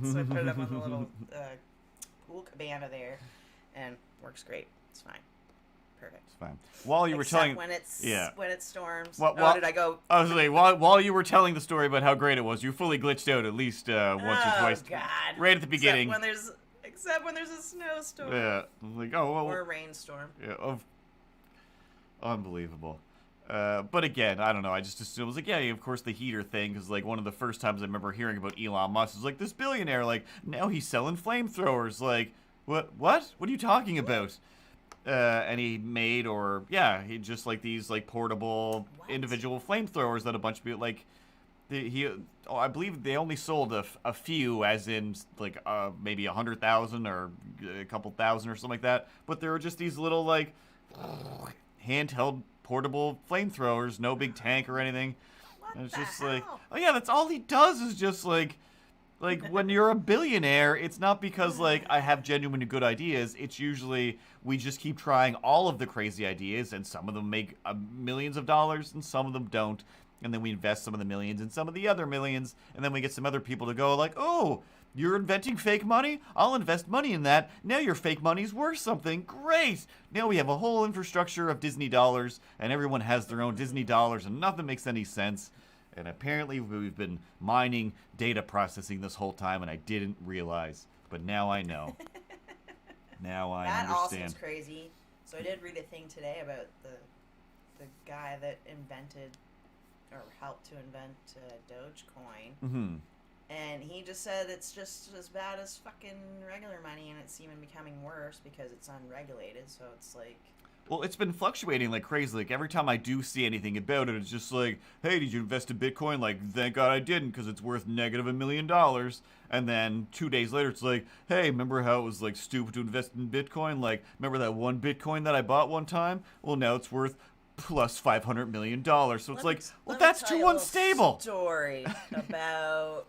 S3: So I put it up on the little pool cabana there, and works great. It's fine. Perfect.
S1: it's fine. While you were telling,
S3: when it's
S1: yeah.
S3: when it storms.
S1: What-
S3: Did I go?
S1: I was like, while you were telling the story about how great it was, you fully glitched out at least once or twice,
S3: God.
S1: right at the beginning.
S3: Except when there's a snowstorm
S1: Yeah, I was like, oh well.
S3: or a rainstorm.
S1: Yeah, unbelievable. But again, I don't know. I just assumed, I was like, yeah, of course the heater thing, because like one of the first times I remember hearing about Elon Musk was like this billionaire, like now he's selling flamethrowers. Like, what? What are you talking about? And he made, he just like these like portable individual flamethrowers that a bunch of people like. I believe they only sold a few, as in like maybe 100,000 or a couple thousand or something like that. But there were just these little like handheld portable flamethrowers, no big tank or anything.
S3: What
S1: And it's
S3: the
S1: just
S3: hell?
S1: like, oh yeah, that's all he does is just like when you're a billionaire, it's not because like I have genuinely good ideas. It's usually we just keep trying all of the crazy ideas, and some of them make millions of dollars, and some of them don't. And then we invest some of the millions in some of the other millions, and then we get some other people to go like, oh, you're inventing fake money? I'll invest money in that. Now your fake money's worth something. Great! Now we have a whole infrastructure of Disney dollars, and everyone has their own Disney dollars, and nothing makes any sense. And apparently we've been mining data processing this whole time, and I didn't realize. But now I know. Now I
S3: That all
S1: understand.
S3: seems crazy. So I did read a thing today about the guy that invented or helped to invent Dogecoin.
S1: Mm-hmm.
S3: And he just said it's just as bad as fucking regular money, and it's even becoming worse because it's unregulated. So it's like,
S1: Well, it's been fluctuating like crazy. Like, every time I do see anything about it, it's just like, hey, did you invest in Bitcoin? Like, thank God I didn't, because it's worth negative $1 million. And then 2 days later, it's like, hey, remember how it was, like, stupid to invest in Bitcoin? Like, remember that one Bitcoin that I bought one time? Well, now it's worth plus $500 million. So it's like, well, that's too unstable.
S3: Story about,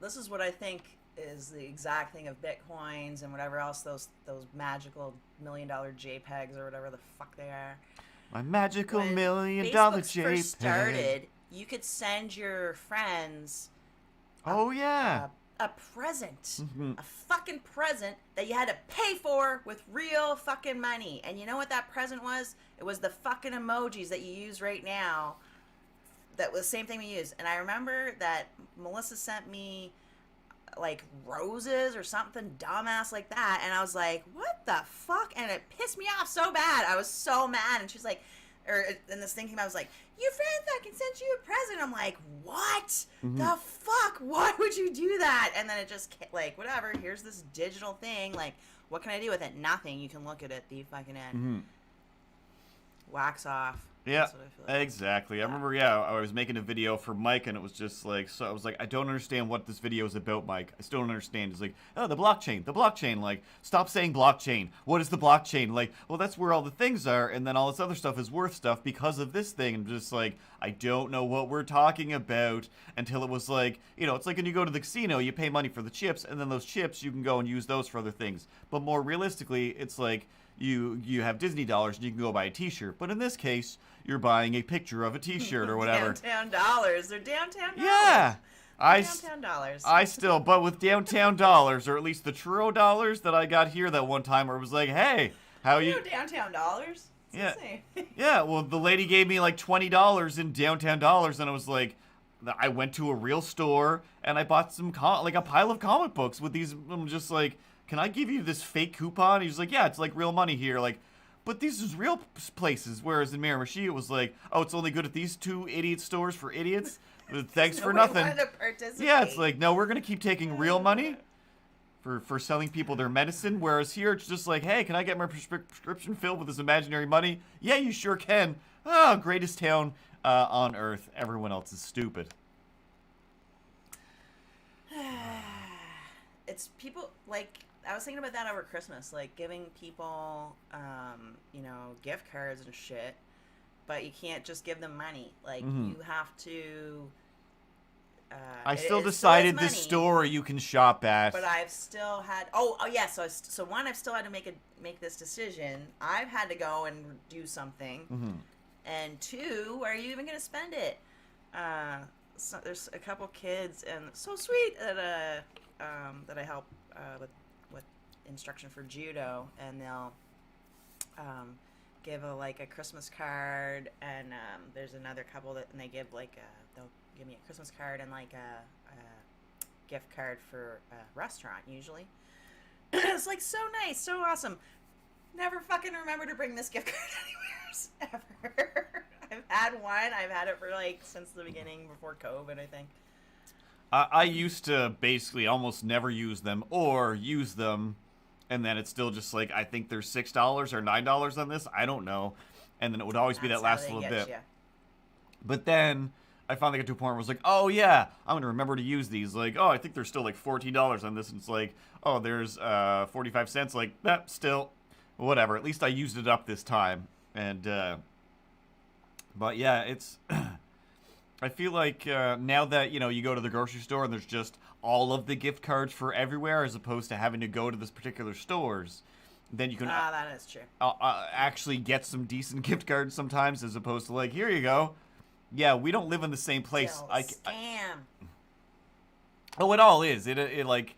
S3: this is what I think is the exact thing of Bitcoins and whatever else those magical $1 million JPEGs or whatever the fuck they are.
S1: My magical
S3: When
S1: $1 million
S3: Facebook's
S1: JPEG.
S3: first started, you could send your friends
S1: Oh, yeah.
S3: a present,
S1: Mhm.
S3: a fucking present that you had to pay for with real fucking money. And you know what that present was? It was the fucking emojis that you use right now. That was the same thing we use. And I remember that Melissa sent me like roses or something dumbass like that, and I was like, what the fuck? And it pissed me off so bad. I was so mad. And she's like, and this thing came out, I was like, your friend fucking sent you a present. I'm like, what the fuck? Why would you do that? And then it just like, whatever, here's this digital thing, like, what can I do with it? Nothing. You can look at it the fucking end. Wax off.
S1: Yeah,
S3: That's what I feel like.
S1: exactly. I remember, I was making a video for Mike, and it was just like, so I was like, I don't understand what this video is about, Mike. I still don't understand. It's like, oh, the blockchain. Like, stop saying blockchain. What is the blockchain? Like, well, that's where all the things are, and then all this other stuff is worth stuff because of this thing. And just like, I don't know what we're talking about until it was like, it's like when you go to the casino, you pay money for the chips, and then those chips, you can go and use those for other things. But more realistically, it's like, you have Disney dollars and you can go buy a t-shirt. But in this case, you're buying a picture of a t-shirt or whatever.
S3: Downtown dollars. They're downtown dollars.
S1: Yeah.
S3: Downtown dollars.
S1: But with downtown dollars, or at least the Truro dollars that I got here that one time where it was like, hey, how
S3: You
S1: you...
S3: know downtown dollars? It's
S1: Yeah.
S3: insane.
S1: Yeah, well, the lady gave me like $20 in downtown dollars, and I was like, I went to a real store and I bought some like a pile of comic books with these. I'm just like, can I give you this fake coupon? He's like, yeah, it's like real money here. Like, but these is real places. Whereas in Miramichi, it was like, oh, it's only good at these two idiot stores for idiots. Thanks for
S3: Nobody
S1: nothing.
S3: wanted to participate.
S1: Yeah, it's like, no, we're gonna keep taking real money for selling people their medicine. Whereas here, it's just like, hey, can I get my prescription filled with this imaginary money? Yeah, you sure can. Oh, greatest town on earth. Everyone else is stupid.
S3: It's people, like, I was thinking about that over Christmas, like giving people, gift cards and shit, but you can't just give them money. Like, you have to.
S1: I still
S3: it
S1: decided
S3: is
S1: this
S3: money,
S1: store you can shop at.
S3: but I've still had. Oh yeah. So one, I've still had to make this decision. I've had to go and do something, and two, where are you even gonna spend it? So there's a couple kids, and it's so sweet that I help with instruction for judo, and they'll give a Christmas card, and there's another couple that, and they give they'll give me a Christmas card and like a gift card for a restaurant usually. It's like so nice, so awesome. Never fucking remember to bring this gift card anywhere ever. I've had one. I've had it for since the beginning before COVID, I think.
S1: I used to basically almost never use them, or use them, and then it's still just like, I think there's $6 or $9 on this. I don't know. And then it would always be that last little bit. But then I finally got to a point where I was like, oh yeah, I'm going to remember to use these. Like, oh, I think there's still like $14 on this. And it's like, oh, there's 45 cents. Like, still, whatever. At least I used it up this time. And But yeah, it's. I feel like now that you go to the grocery store and there's just all of the gift cards for everywhere, as opposed to having to go to this particular stores, then you can
S3: that is true.
S1: actually get some decent gift cards sometimes, as opposed to like, here you go. Yeah, we don't live in the same place.
S3: Still a scam.
S1: Oh, it all is. It like.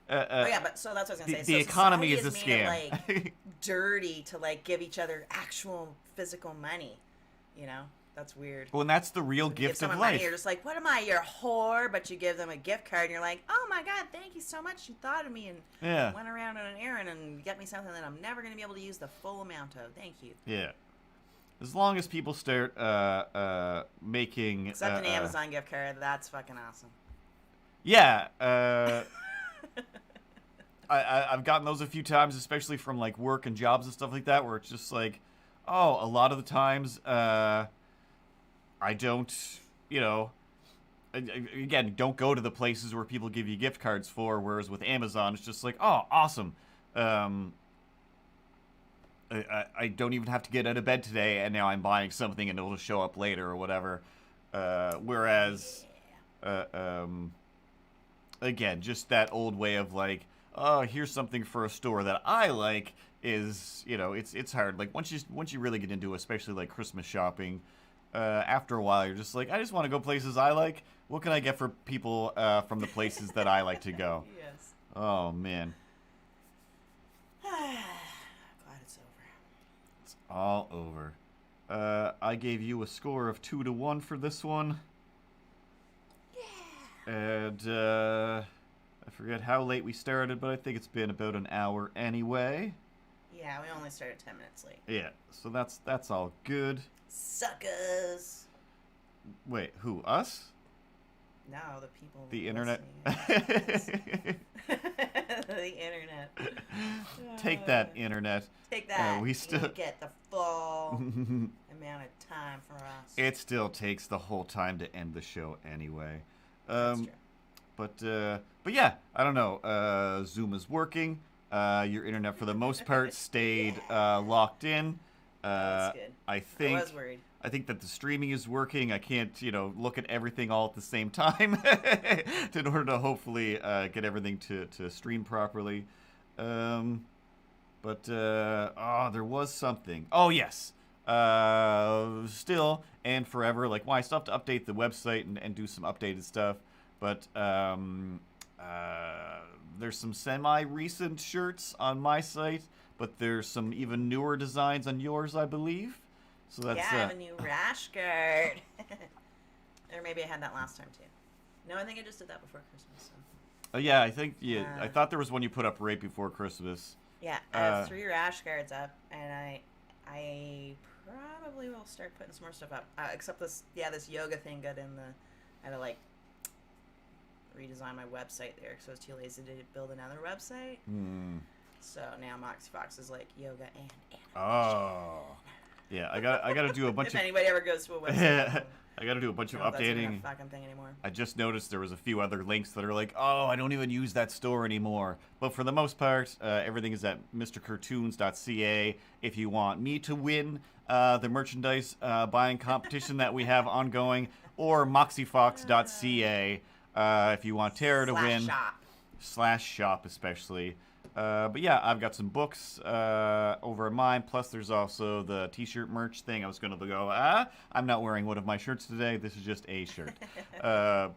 S3: Oh yeah, but so that's what I was gonna say.
S1: The
S3: So
S1: economy is a
S3: society has made
S1: scam.
S3: it, like, dirty to like give each other actual physical money. You know, that's weird.
S1: Well, and that's the real
S3: You give
S1: gift of
S3: someone
S1: life.
S3: money, you're just like, what am I, your whore? But you give them a gift card, and you're like, oh my god, thank you so much. You thought of me and went around on an errand and get me something that I'm never gonna be able to use the full amount of. Thank you.
S1: Yeah. As long as people start making...
S3: Except an Amazon gift card, that's fucking awesome.
S1: Yeah. I've gotten those a few times, especially from like work and jobs and stuff like that, where it's just like, oh, a lot of the times I don't, again, don't go to the places where people give you gift cards for, whereas with Amazon, it's just like, oh, awesome. I don't even have to get out of bed today, and now I'm buying something, and it'll just show up later or whatever. Whereas, again, just that old way of like, oh, here's something for a store that I like is, it's hard. Like once you really get into, especially like Christmas shopping, after a while you're just like, I just want to go places I like. What can I get for people from the places that I like to go?
S3: Yes.
S1: Oh man.
S3: Glad it's over.
S1: It's all over. I gave you a score of 2-1 for this one. Yeah. And I forget how late we started, but I think it's been about an hour anyway.
S3: Yeah, we only started 10 minutes late.
S1: Yeah, so that's all good.
S3: Suckers.
S1: Wait, who, us?
S3: No, the people.
S1: The internet.
S3: The internet.
S1: Take that, internet.
S3: Take that.
S1: We still
S3: You get the full amount of time for us.
S1: It still takes the whole time to end the show anyway.
S3: That's true.
S1: But yeah, I don't know. Zoom is working. Your internet, for the most part, stayed locked in.
S3: That's good.
S1: I
S3: was worried.
S1: I think that the streaming is working. I can't, look at everything all at the same time in order to hopefully get everything to stream properly. There was something. Oh, yes. Still and forever. Like, I still have to update the website and do some updated stuff. But there's some semi-recent shirts on my site, but there's some even newer designs on yours, I believe. So that's
S3: I have a new rash guard. Or maybe I had that last time too. No, I think I just did that before Christmas. So.
S1: Yeah, I think I thought there was one you put up right before Christmas.
S3: Yeah, I have 3 rash guards up, and I probably will start putting some more stuff up. Except this yoga thing got in the. I had to like redesign my website there because I was too lazy to build another website. So now MoxyFox is like yoga and animation.
S1: Oh. Yeah, I got to do a bunch
S3: if anybody ever goes to a website.
S1: I got to do a bunch of
S3: That's
S1: updating.
S3: not a fucking thing anymore.
S1: I just noticed there was a few other links that are like, oh, I don't even use that store anymore. But for the most part, everything is at MrCurtoons.ca. If you want me to win the merchandise buying competition that we have ongoing, or MoxyFox.ca if you want Tara to win. /shop especially. But yeah, I've got some books over at mine. Plus, there's also the t-shirt merch thing. I was going to go, I'm not wearing one of my shirts today. This is just a shirt. I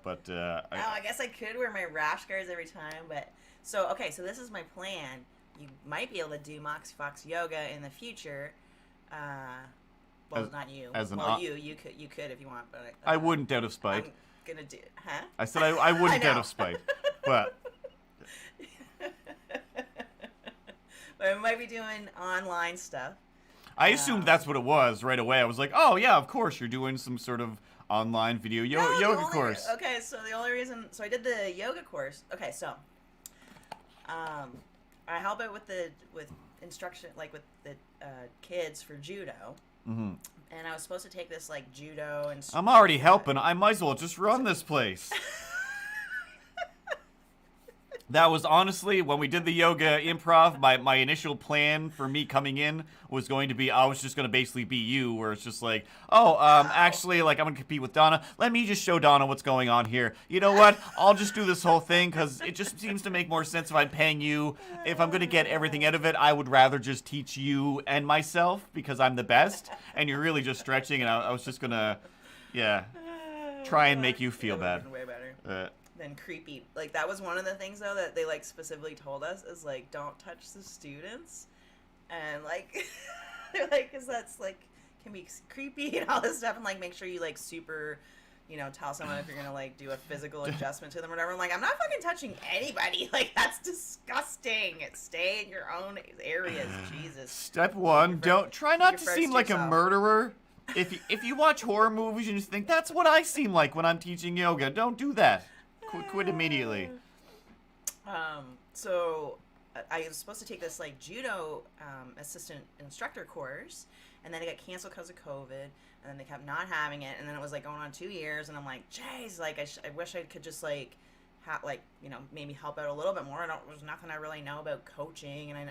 S3: guess I could wear my rash guards every time. But so this is my plan. You might be able to do MoxyFox yoga in the future. Not you. You could if you want. But
S1: I wouldn't out of spite.
S3: I'm gonna do it. Huh?
S1: I said I wouldn't out of spite. But
S3: I might be doing online stuff.
S1: I assumed that's what it was right away. I was like, oh, yeah, of course, you're doing some sort of online video yoga course.
S3: Okay, so the only reason... So I did the yoga course. Okay, so... I help out with instruction, like with the kids for judo. Mm-hmm. And I was supposed to take this, like, judo and...
S1: I'm already helping. I might as well just run this place. That was honestly, when we did the yoga improv, my initial plan for me coming in was going to be, I was just going to basically be you, where it's just like, actually, like, I'm going to compete with Donna. Let me just show Donna what's going on here. You know what? I'll just do this whole thing, because it just seems to make more sense if I'm paying you. If I'm going to get everything out of it, I would rather just teach you and myself, because I'm the best, and you're really just stretching, and I was just going to, try and make you feel bad.
S3: Way better. Than creepy. Like, that was one of the things, though, that they, like, specifically told us is, like, don't touch the students. And, like, they're like, because that's, like, can be creepy and all this stuff. And, like, make sure you, like, super, you know, tell someone if you're going to, like, do a physical adjustment to them or whatever. I'm like, I'm not fucking touching anybody. Like, that's disgusting. Stay in your own areas. Jesus.
S1: Step one, try not to seem like a murderer. If you watch horror movies and you think, that's what I seem like when I'm teaching yoga, don't do that. Quit immediately.
S3: So I was supposed to take this like judo assistant instructor course, and then it got canceled because of COVID, and then they kept not having it, and then it was like going on 2 years, and I'm like, jeez, like I wish I could just like maybe help out a little bit more. There's nothing I really know about coaching, and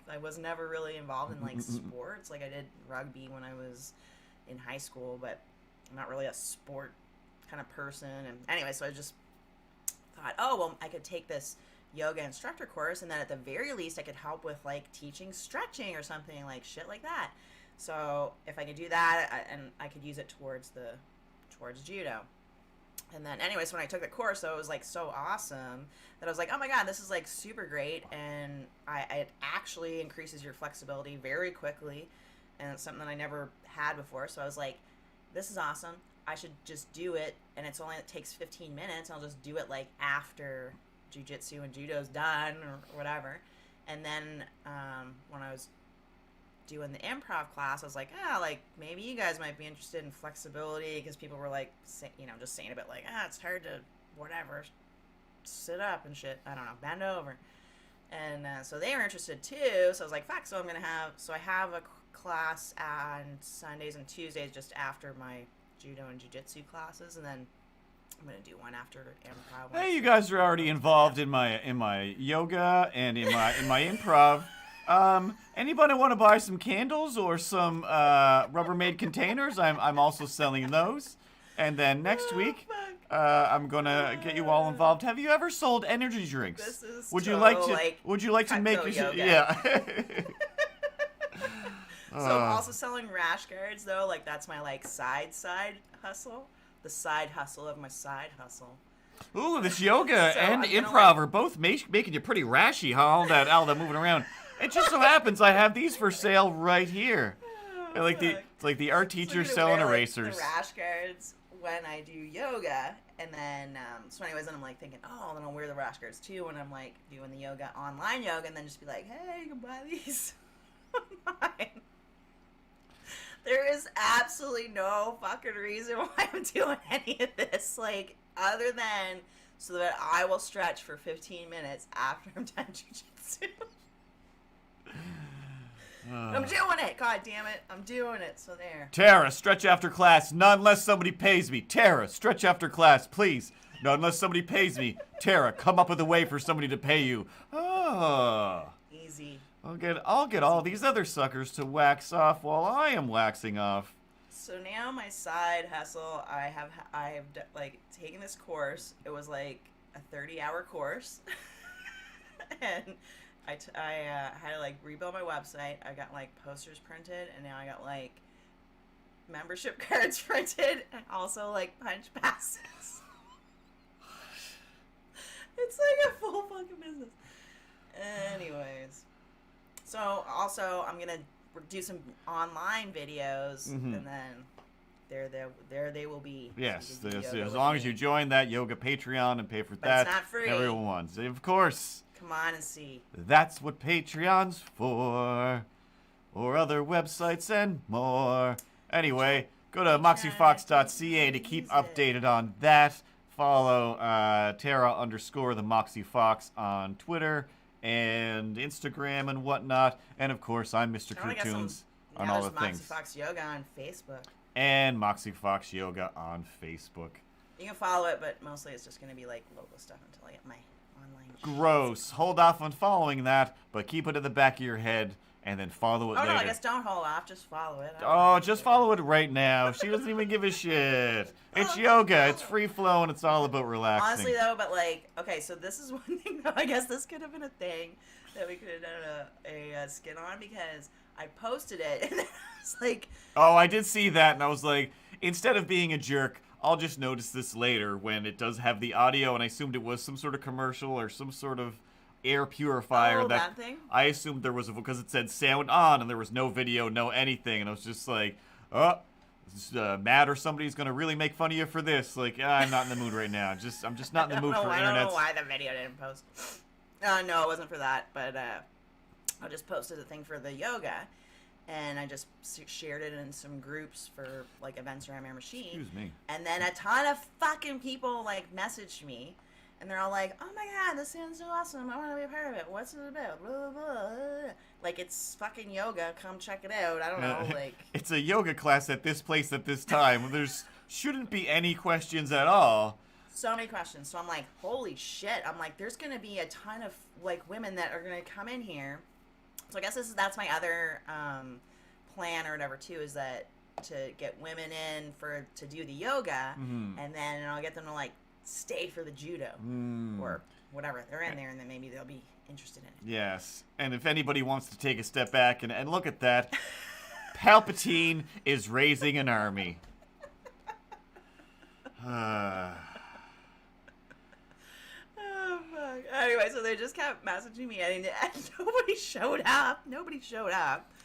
S3: I was never really involved in like sports. Like I did rugby when I was in high school, but I'm not really a sport kind of person. And anyway, so I just thought, oh, well, I could take this yoga instructor course, and then at the very least I could help with like teaching stretching or something, like shit like that. So if I could do that, and I could use it towards judo. And then anyway, so when I took the course, so it was like so awesome that I was like, oh my god, this is like super great, and it actually increases your flexibility very quickly, and it's something that I never had before. So I was like, this is awesome. I should just do it, and it takes 15 minutes. I'll just do it like after jiu-jitsu and judo's done or whatever. And then when I was doing the improv class, I was like, like maybe you guys might be interested in flexibility, because people were like, just saying a bit like, it's hard to whatever, sit up and shit. I don't know, bend over. And so they were interested too. So I was like, fuck. So I have a class on Sundays and Tuesdays just after my judo and jiu-jitsu classes, and then I'm gonna do one after improv.
S1: Hey, you guys are already involved in my yoga and in my improv. Anybody want to buy some candles or some Rubbermaid containers? I'm also selling those. And then next week, I'm gonna get you all involved. Have you ever sold energy drinks?
S3: This is
S1: would you like to make
S3: yoga.
S1: Yeah.
S3: So I'm also selling rash guards, though. Like, that's my, like, side hustle. The side hustle of my side hustle.
S1: Ooh, this yoga and improv are both making you pretty rashy, huh? All that moving around. It just so happens I have these for sale right here. It's like the art teacher selling erasers.
S3: The rash guards when I do yoga, and then so anyways, then I'm like thinking, then I'll wear the rash guards too when I'm like doing the online yoga, and then just be like, hey, you can buy these online. There is absolutely no fucking reason why I'm doing any of this, like, other than so that I will stretch for 15 minutes after I'm done jiu-jitsu. I'm doing it, god damn it, I'm doing it, so there.
S1: Tara, stretch after class, not unless somebody pays me. Tara, stretch after class, please. Not unless somebody pays me. Tara, come up with a way for somebody to pay you.
S3: Easy.
S1: I'll get all these other suckers to wax off while I am waxing off.
S3: So now my side hustle, I have like taken this course. It was like a 30-hour course, and I had to like rebuild my website. I got like posters printed, and now I got like membership cards printed, and also like punch passes. It's like a full fucking business. Anyways. So, also, I'm going to do some online videos, and then there they will be.
S1: Yes, as long as you join that yoga Patreon and pay for that.
S3: It's not free.
S1: Everyone wants. Of course.
S3: Come on and see.
S1: That's what Patreon's for. Or other websites and more. Anyway, go to MoxyFox.ca to keep updated on that. Follow Tara _ the MoxyFox on Twitter and Instagram and whatnot. And of course, I'm MrCurtoons on all the things.
S3: MoxyFox Yoga on Facebook.
S1: And MoxyFox Yoga on Facebook.
S3: You can follow it, but mostly it's just going to be like local stuff until I get my online
S1: Gross. Hold off on following that, but keep it in the back of your head and then follow it
S3: Oh
S1: later.
S3: no, I guess don't hold off. Just follow it.
S1: Oh, just follow it right now. She doesn't even give a shit. It's yoga. It's free flowing. It's all about relaxing.
S3: Honestly though, but like, okay, so this is one thing though. I guess this could have been a thing that we could have done a skin on, because I posted it and then I was like,
S1: Oh, I did see that, and I was like, instead of being a jerk, I'll just notice this later when it does have the audio, and I assumed it was some sort of commercial or some sort of air purifier.
S3: oh, that thing?
S1: I assumed there was because it said sound on, and there was no video, no anything, and I was just like, oh, Matt or somebody's gonna really make fun of you for this. Like, I'm not in the mood right now. I'm just not in the mood for
S3: I
S1: internet.
S3: don't know why the video didn't post. No, it wasn't for that, but I just posted a thing for the yoga, and I just shared it in some groups for like events around my machine.
S1: Excuse me.
S3: And then a ton of fucking people like messaged me, and they're all like, "Oh my god, this sounds so awesome! I want to be a part of it. What's it about?" Blah, blah, blah. Like, it's fucking yoga. Come check it out. I don't know, like.
S1: It's a yoga class at this place at this time. There's shouldn't be any questions at all.
S3: So many questions. So I'm like, holy shit. I'm like, there's gonna be a ton of like women that are gonna come in here. So I guess that's my other plan or whatever too, is that to get women in to do the yoga, and then I'll get them to like stay for the judo or whatever. They're in there, and then maybe they'll be interested in it.
S1: Yes, and if anybody wants to take a step back and look at that, Palpatine is raising an army.
S3: Oh, fuck. Anyway, so they just kept messaging me, and nobody showed up.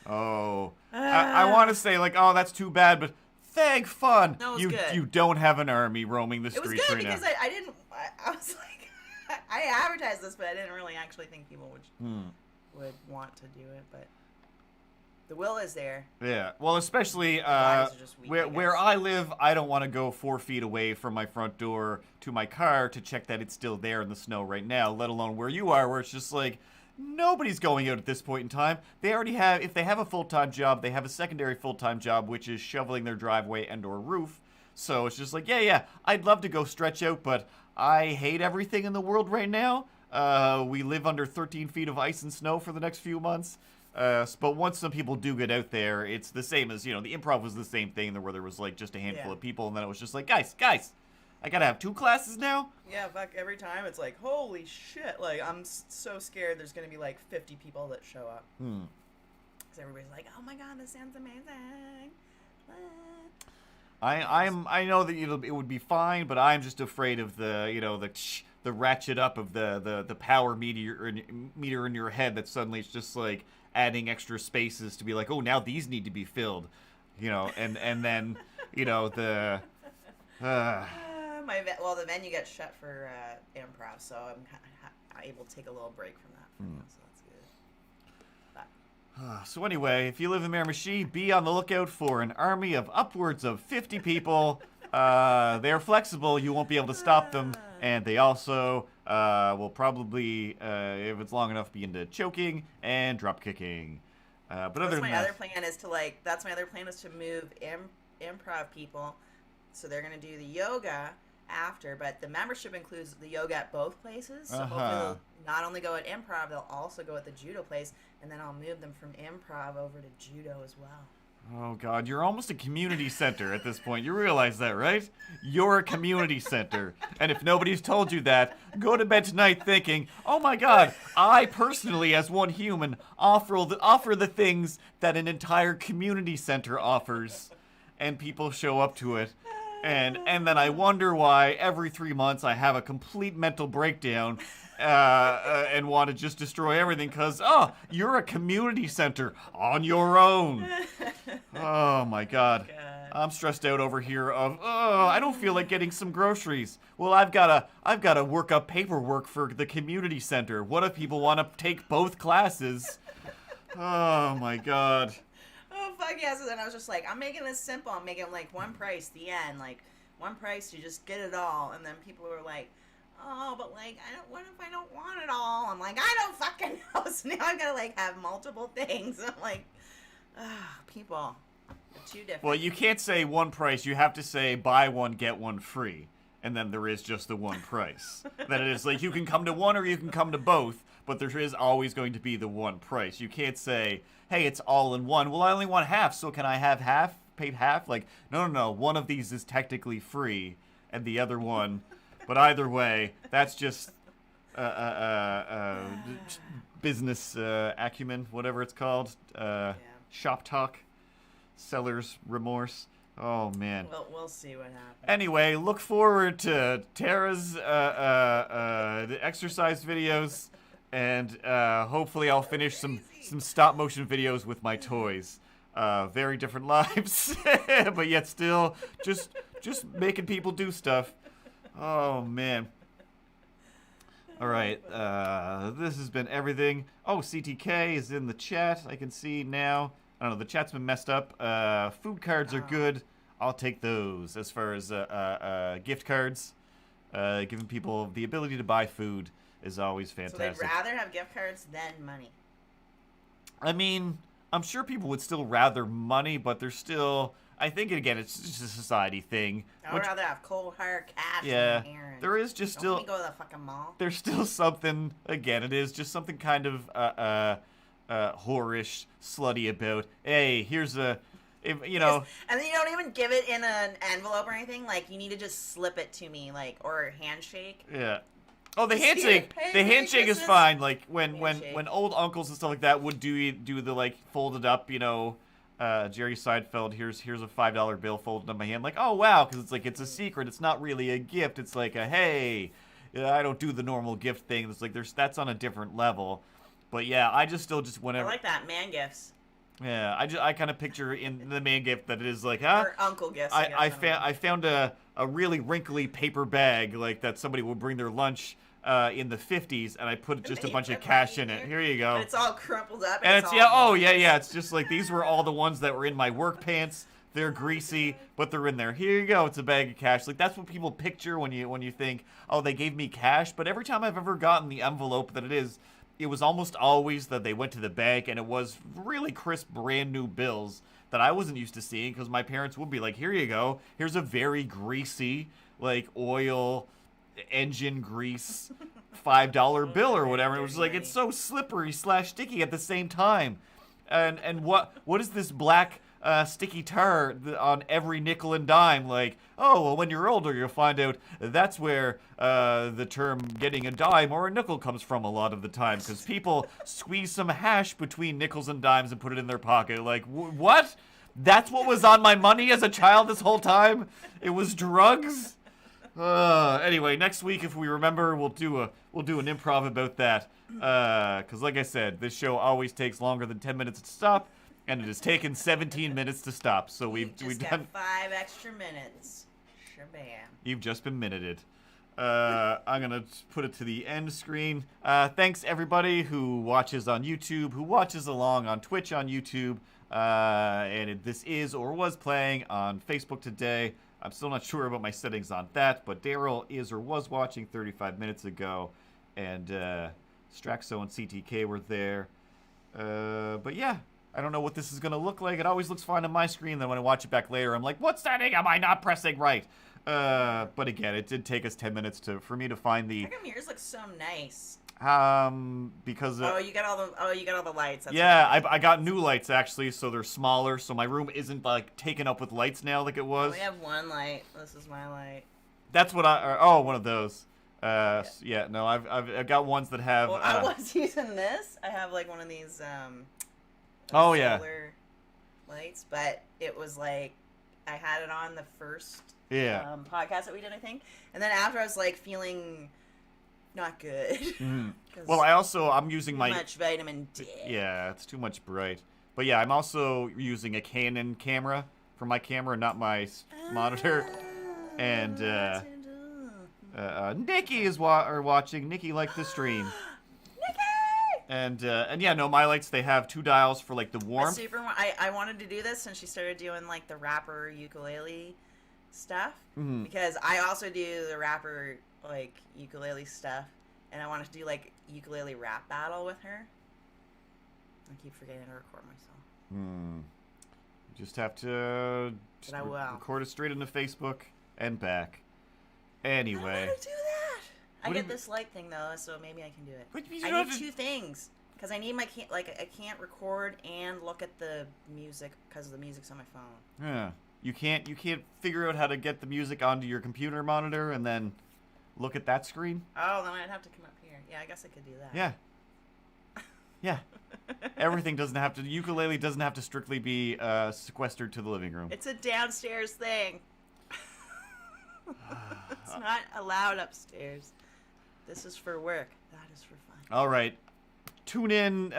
S1: Oh, I want to say like, oh, that's too bad, but thank fun.
S3: No, it was
S1: you
S3: good.
S1: You don't have an army roaming the
S3: It was
S1: streets
S3: good
S1: right
S3: because
S1: now.
S3: I didn't. I was like, I advertised this, but I didn't really actually think people would want to do it. But the will is there.
S1: Yeah, well, especially
S3: Lives are just weak,
S1: where
S3: guess.
S1: I live, I don't want to go 4 feet away from my front door to my car to check that it's still there in the snow right now, let alone where you are, where it's just like, nobody's going out at this point in time. They already have, if they have a full-time job, they have a secondary full-time job, which is shoveling their driveway and or roof. So it's just like, yeah, I'd love to go stretch out, but I hate everything in the world right now. We live under 13 feet of ice and snow for the next few months. But once some people do get out there, it's the same as, the improv was the same thing, where there was like just a handful of people, and then it was just like, guys, I gotta have 2 classes now?
S3: Yeah, fuck, every time it's like, holy shit, like, I'm so scared there's gonna be like 50 people that show up. Because everybody's like, oh my god, this sounds amazing.
S1: I know that it would be fine, but I'm just afraid of the ratchet up of the power meter in your head that suddenly it's just like adding extra spaces to be like, oh, now these need to be filled, and then the.
S3: The venue gets shut for improv, so I'm able to take a little break from that for now, so that's good.
S1: So anyway, if you live in Miramichi, be on the lookout for an army of upwards of 50 people. They're flexible. You won't be able to stop them. And they also will probably, if it's long enough, be into choking and drop kicking. But other than
S3: my
S1: that,
S3: other plan is to move improv people. So they're going to do the yoga after, but the membership includes the yoga at both places. So hopefully they'll not only go at improv, they'll also go at the judo place, and then I'll move them from improv over to judo as well.
S1: Oh God, you're almost a community center at this point. You realize that, right? You're a community center. And if nobody's told you that, go to bed tonight thinking, oh my God, I personally, as one human, offer the things that an entire community center offers. And people show up to it. And then I wonder why every 3 months I have a complete mental breakdown and want to just destroy everything because, you're a community center on your own. Oh, my God. I'm stressed out over here I don't feel like getting some groceries. Well, I've got to work up paperwork for the community center. What if people want to take both classes? Oh, my God.
S3: Oh, fuck yeah. So then I was just like, I'm making this simple. I'm making like one price, the end. Like, one price, you just get it all. And then people were like, oh, but like, what if I don't want it all? I'm like, I don't fucking know. So now I've got to like have multiple things. I'm like, people, they're too different.
S1: Well, you can't say one price. You have to say buy one, get one free. and then there is just the one price. That it is like you can come to one or you can come to both, but there is always going to be the one price. You can't say, hey, it's all in one. Well, I only want half, so can I have half, paid half? Like, no. One of these is technically free, and the other one. But either way, that's just business acumen, whatever it's called. Shop talk, seller's remorse. Oh, man.
S3: We'll see what happens.
S1: Anyway, look forward to Tara's the exercise videos, and hopefully I'll finish some stop-motion videos with my toys. Very different lives, but yet still just making people do stuff. Oh, man. All right, this has been everything. Oh, CTK is in the chat. I can see now. I don't know, the chat's been messed up. Food cards are good. I'll take those. As far as gift cards, giving people the ability to buy food is always fantastic.
S3: So they'd rather have gift cards than money.
S1: I mean, I'm sure people would still rather money, but there's still... I think, again, it's just a society thing.
S3: I would rather have cold, hard cash
S1: yeah,
S3: in my hand.
S1: there is just
S3: Don't
S1: still...
S3: let me go to the fucking mall.
S1: There's still something, again, it is just something kind of whorish, slutty about, hey, here's a... If, you know...
S3: And then you don't even give it in an envelope or anything. Like, you need to just slip it to me, like, or a handshake.
S1: Yeah. Oh, the handshake. The handshake is fine. Like when old uncles and stuff like that would do the like folded up, you know, Jerry Seinfeld. Here's a $5 bill folded in my hand. Like, oh wow, because it's like it's a secret. It's not really a gift. It's like a hey, I don't do the normal gift thing. It's like that's on a different level. But yeah, I just whenever
S3: I like that man gifts.
S1: Yeah, I kind of picture in the man gift that it is like, huh?
S3: Or uncle gifts.
S1: I found a really wrinkly paper bag like that somebody would bring their lunch in the 50s, and I put just a bunch of cash in it. Here you go.
S3: And it's all crumpled up.
S1: And it's yeah. It's just like these were all the ones that were in my work pants. They're greasy, but they're in there. Here you go. It's a bag of cash. Like that's what people picture when you think, oh, they gave me cash. But every time I've ever gotten the envelope that it was almost always that they went to the bank, and it was really crisp, brand new bills that I wasn't used to seeing because my parents would be like, here you go. Here's a very greasy, like oil, engine grease, $5 bill or whatever. It was like, it's so slippery / sticky at the same time. And what is this black sticky tar on every nickel and dime? Like, oh, well, when you're older, you'll find out that's where the term getting a dime or a nickel comes from a lot of the time, because people squeeze some hash between nickels and dimes and put it in their pocket. Like, what? That's what was on my money as a child this whole time? It was drugs? Anyway, next week, if we remember, we'll do an improv about that. Because like I said, this show always takes longer than 10 minutes to stop, and it has taken 17 minutes to stop. So we've done
S3: 5 extra minutes. Shabam.
S1: You've just been minuted. I'm gonna put it to the end screen. Thanks everybody who watches on YouTube, who watches along on Twitch on YouTube, and this is or was playing on Facebook today. I'm still not sure about my settings on that, but Daryl is or was watching 35 minutes ago, and Straxo and CTK were there. But yeah, I don't know what this is going to look like. It always looks fine on my screen, then when I watch it back later, I'm like, what setting am I not pressing right? But again, it did take us 10 minutes for me to find the...
S3: How come yours looks so nice?
S1: Because
S3: you got all the lights. That's
S1: yeah, I got new lights actually, so they're smaller, so my room isn't like taken up with lights now like it was.
S3: We have one light. This is my light.
S1: That's what one of those. Yeah, no, I've got ones that have.
S3: Well, I was using this. I have like one of these
S1: solar
S3: lights, but it was like I had it on the first podcast that we did, I think, and then after I was like feeling not good.
S1: Well, I'm using
S3: too much vitamin D.
S1: Yeah, it's too much bright. But yeah, I'm also using a Canon camera for my camera, not my monitor. And Nikki is watching. Nikki liked the stream.
S3: Nikki!
S1: And yeah, no, my lights, they have 2 dials for like the warmth.
S3: I wanted to do this since she started doing like the rapper ukulele stuff, because I also do the rapper like ukulele stuff, and I wanted to do like ukulele rap battle with her. I keep forgetting to record myself.
S1: Just have to
S3: record
S1: it straight into Facebook and back. Anyway.
S3: I don't want to do that. I
S1: What do
S3: get
S1: you-
S3: this light thing though, so maybe I can do it.
S1: But you
S3: I
S1: don't
S3: need
S1: have to-
S3: 2 things because I need my I can't record and look at the music because the music's on my phone.
S1: Yeah. You can't figure out how to get the music onto your computer monitor and then look at that screen?
S3: Oh, then I'd have to come up here. Yeah, I guess I could do that.
S1: Yeah. Yeah. Everything doesn't have to. Ukulele doesn't have to strictly be sequestered to the living room.
S3: It's a downstairs thing. It's not allowed upstairs. This is for work. That is for fun.
S1: All right. Tune in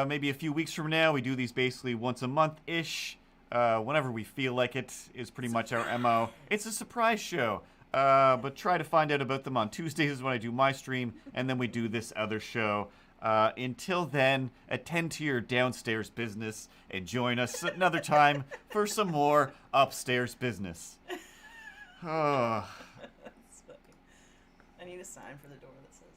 S1: maybe a few weeks from now. We do these basically once a month ish. Whenever we feel like it is pretty much our MO. It's a surprise show. But try to find out about them on Tuesdays is when I do my stream, and then we do this other show. Until then, attend to your downstairs business and join us another time for some more upstairs business. Oh.
S3: I need a sign for the door.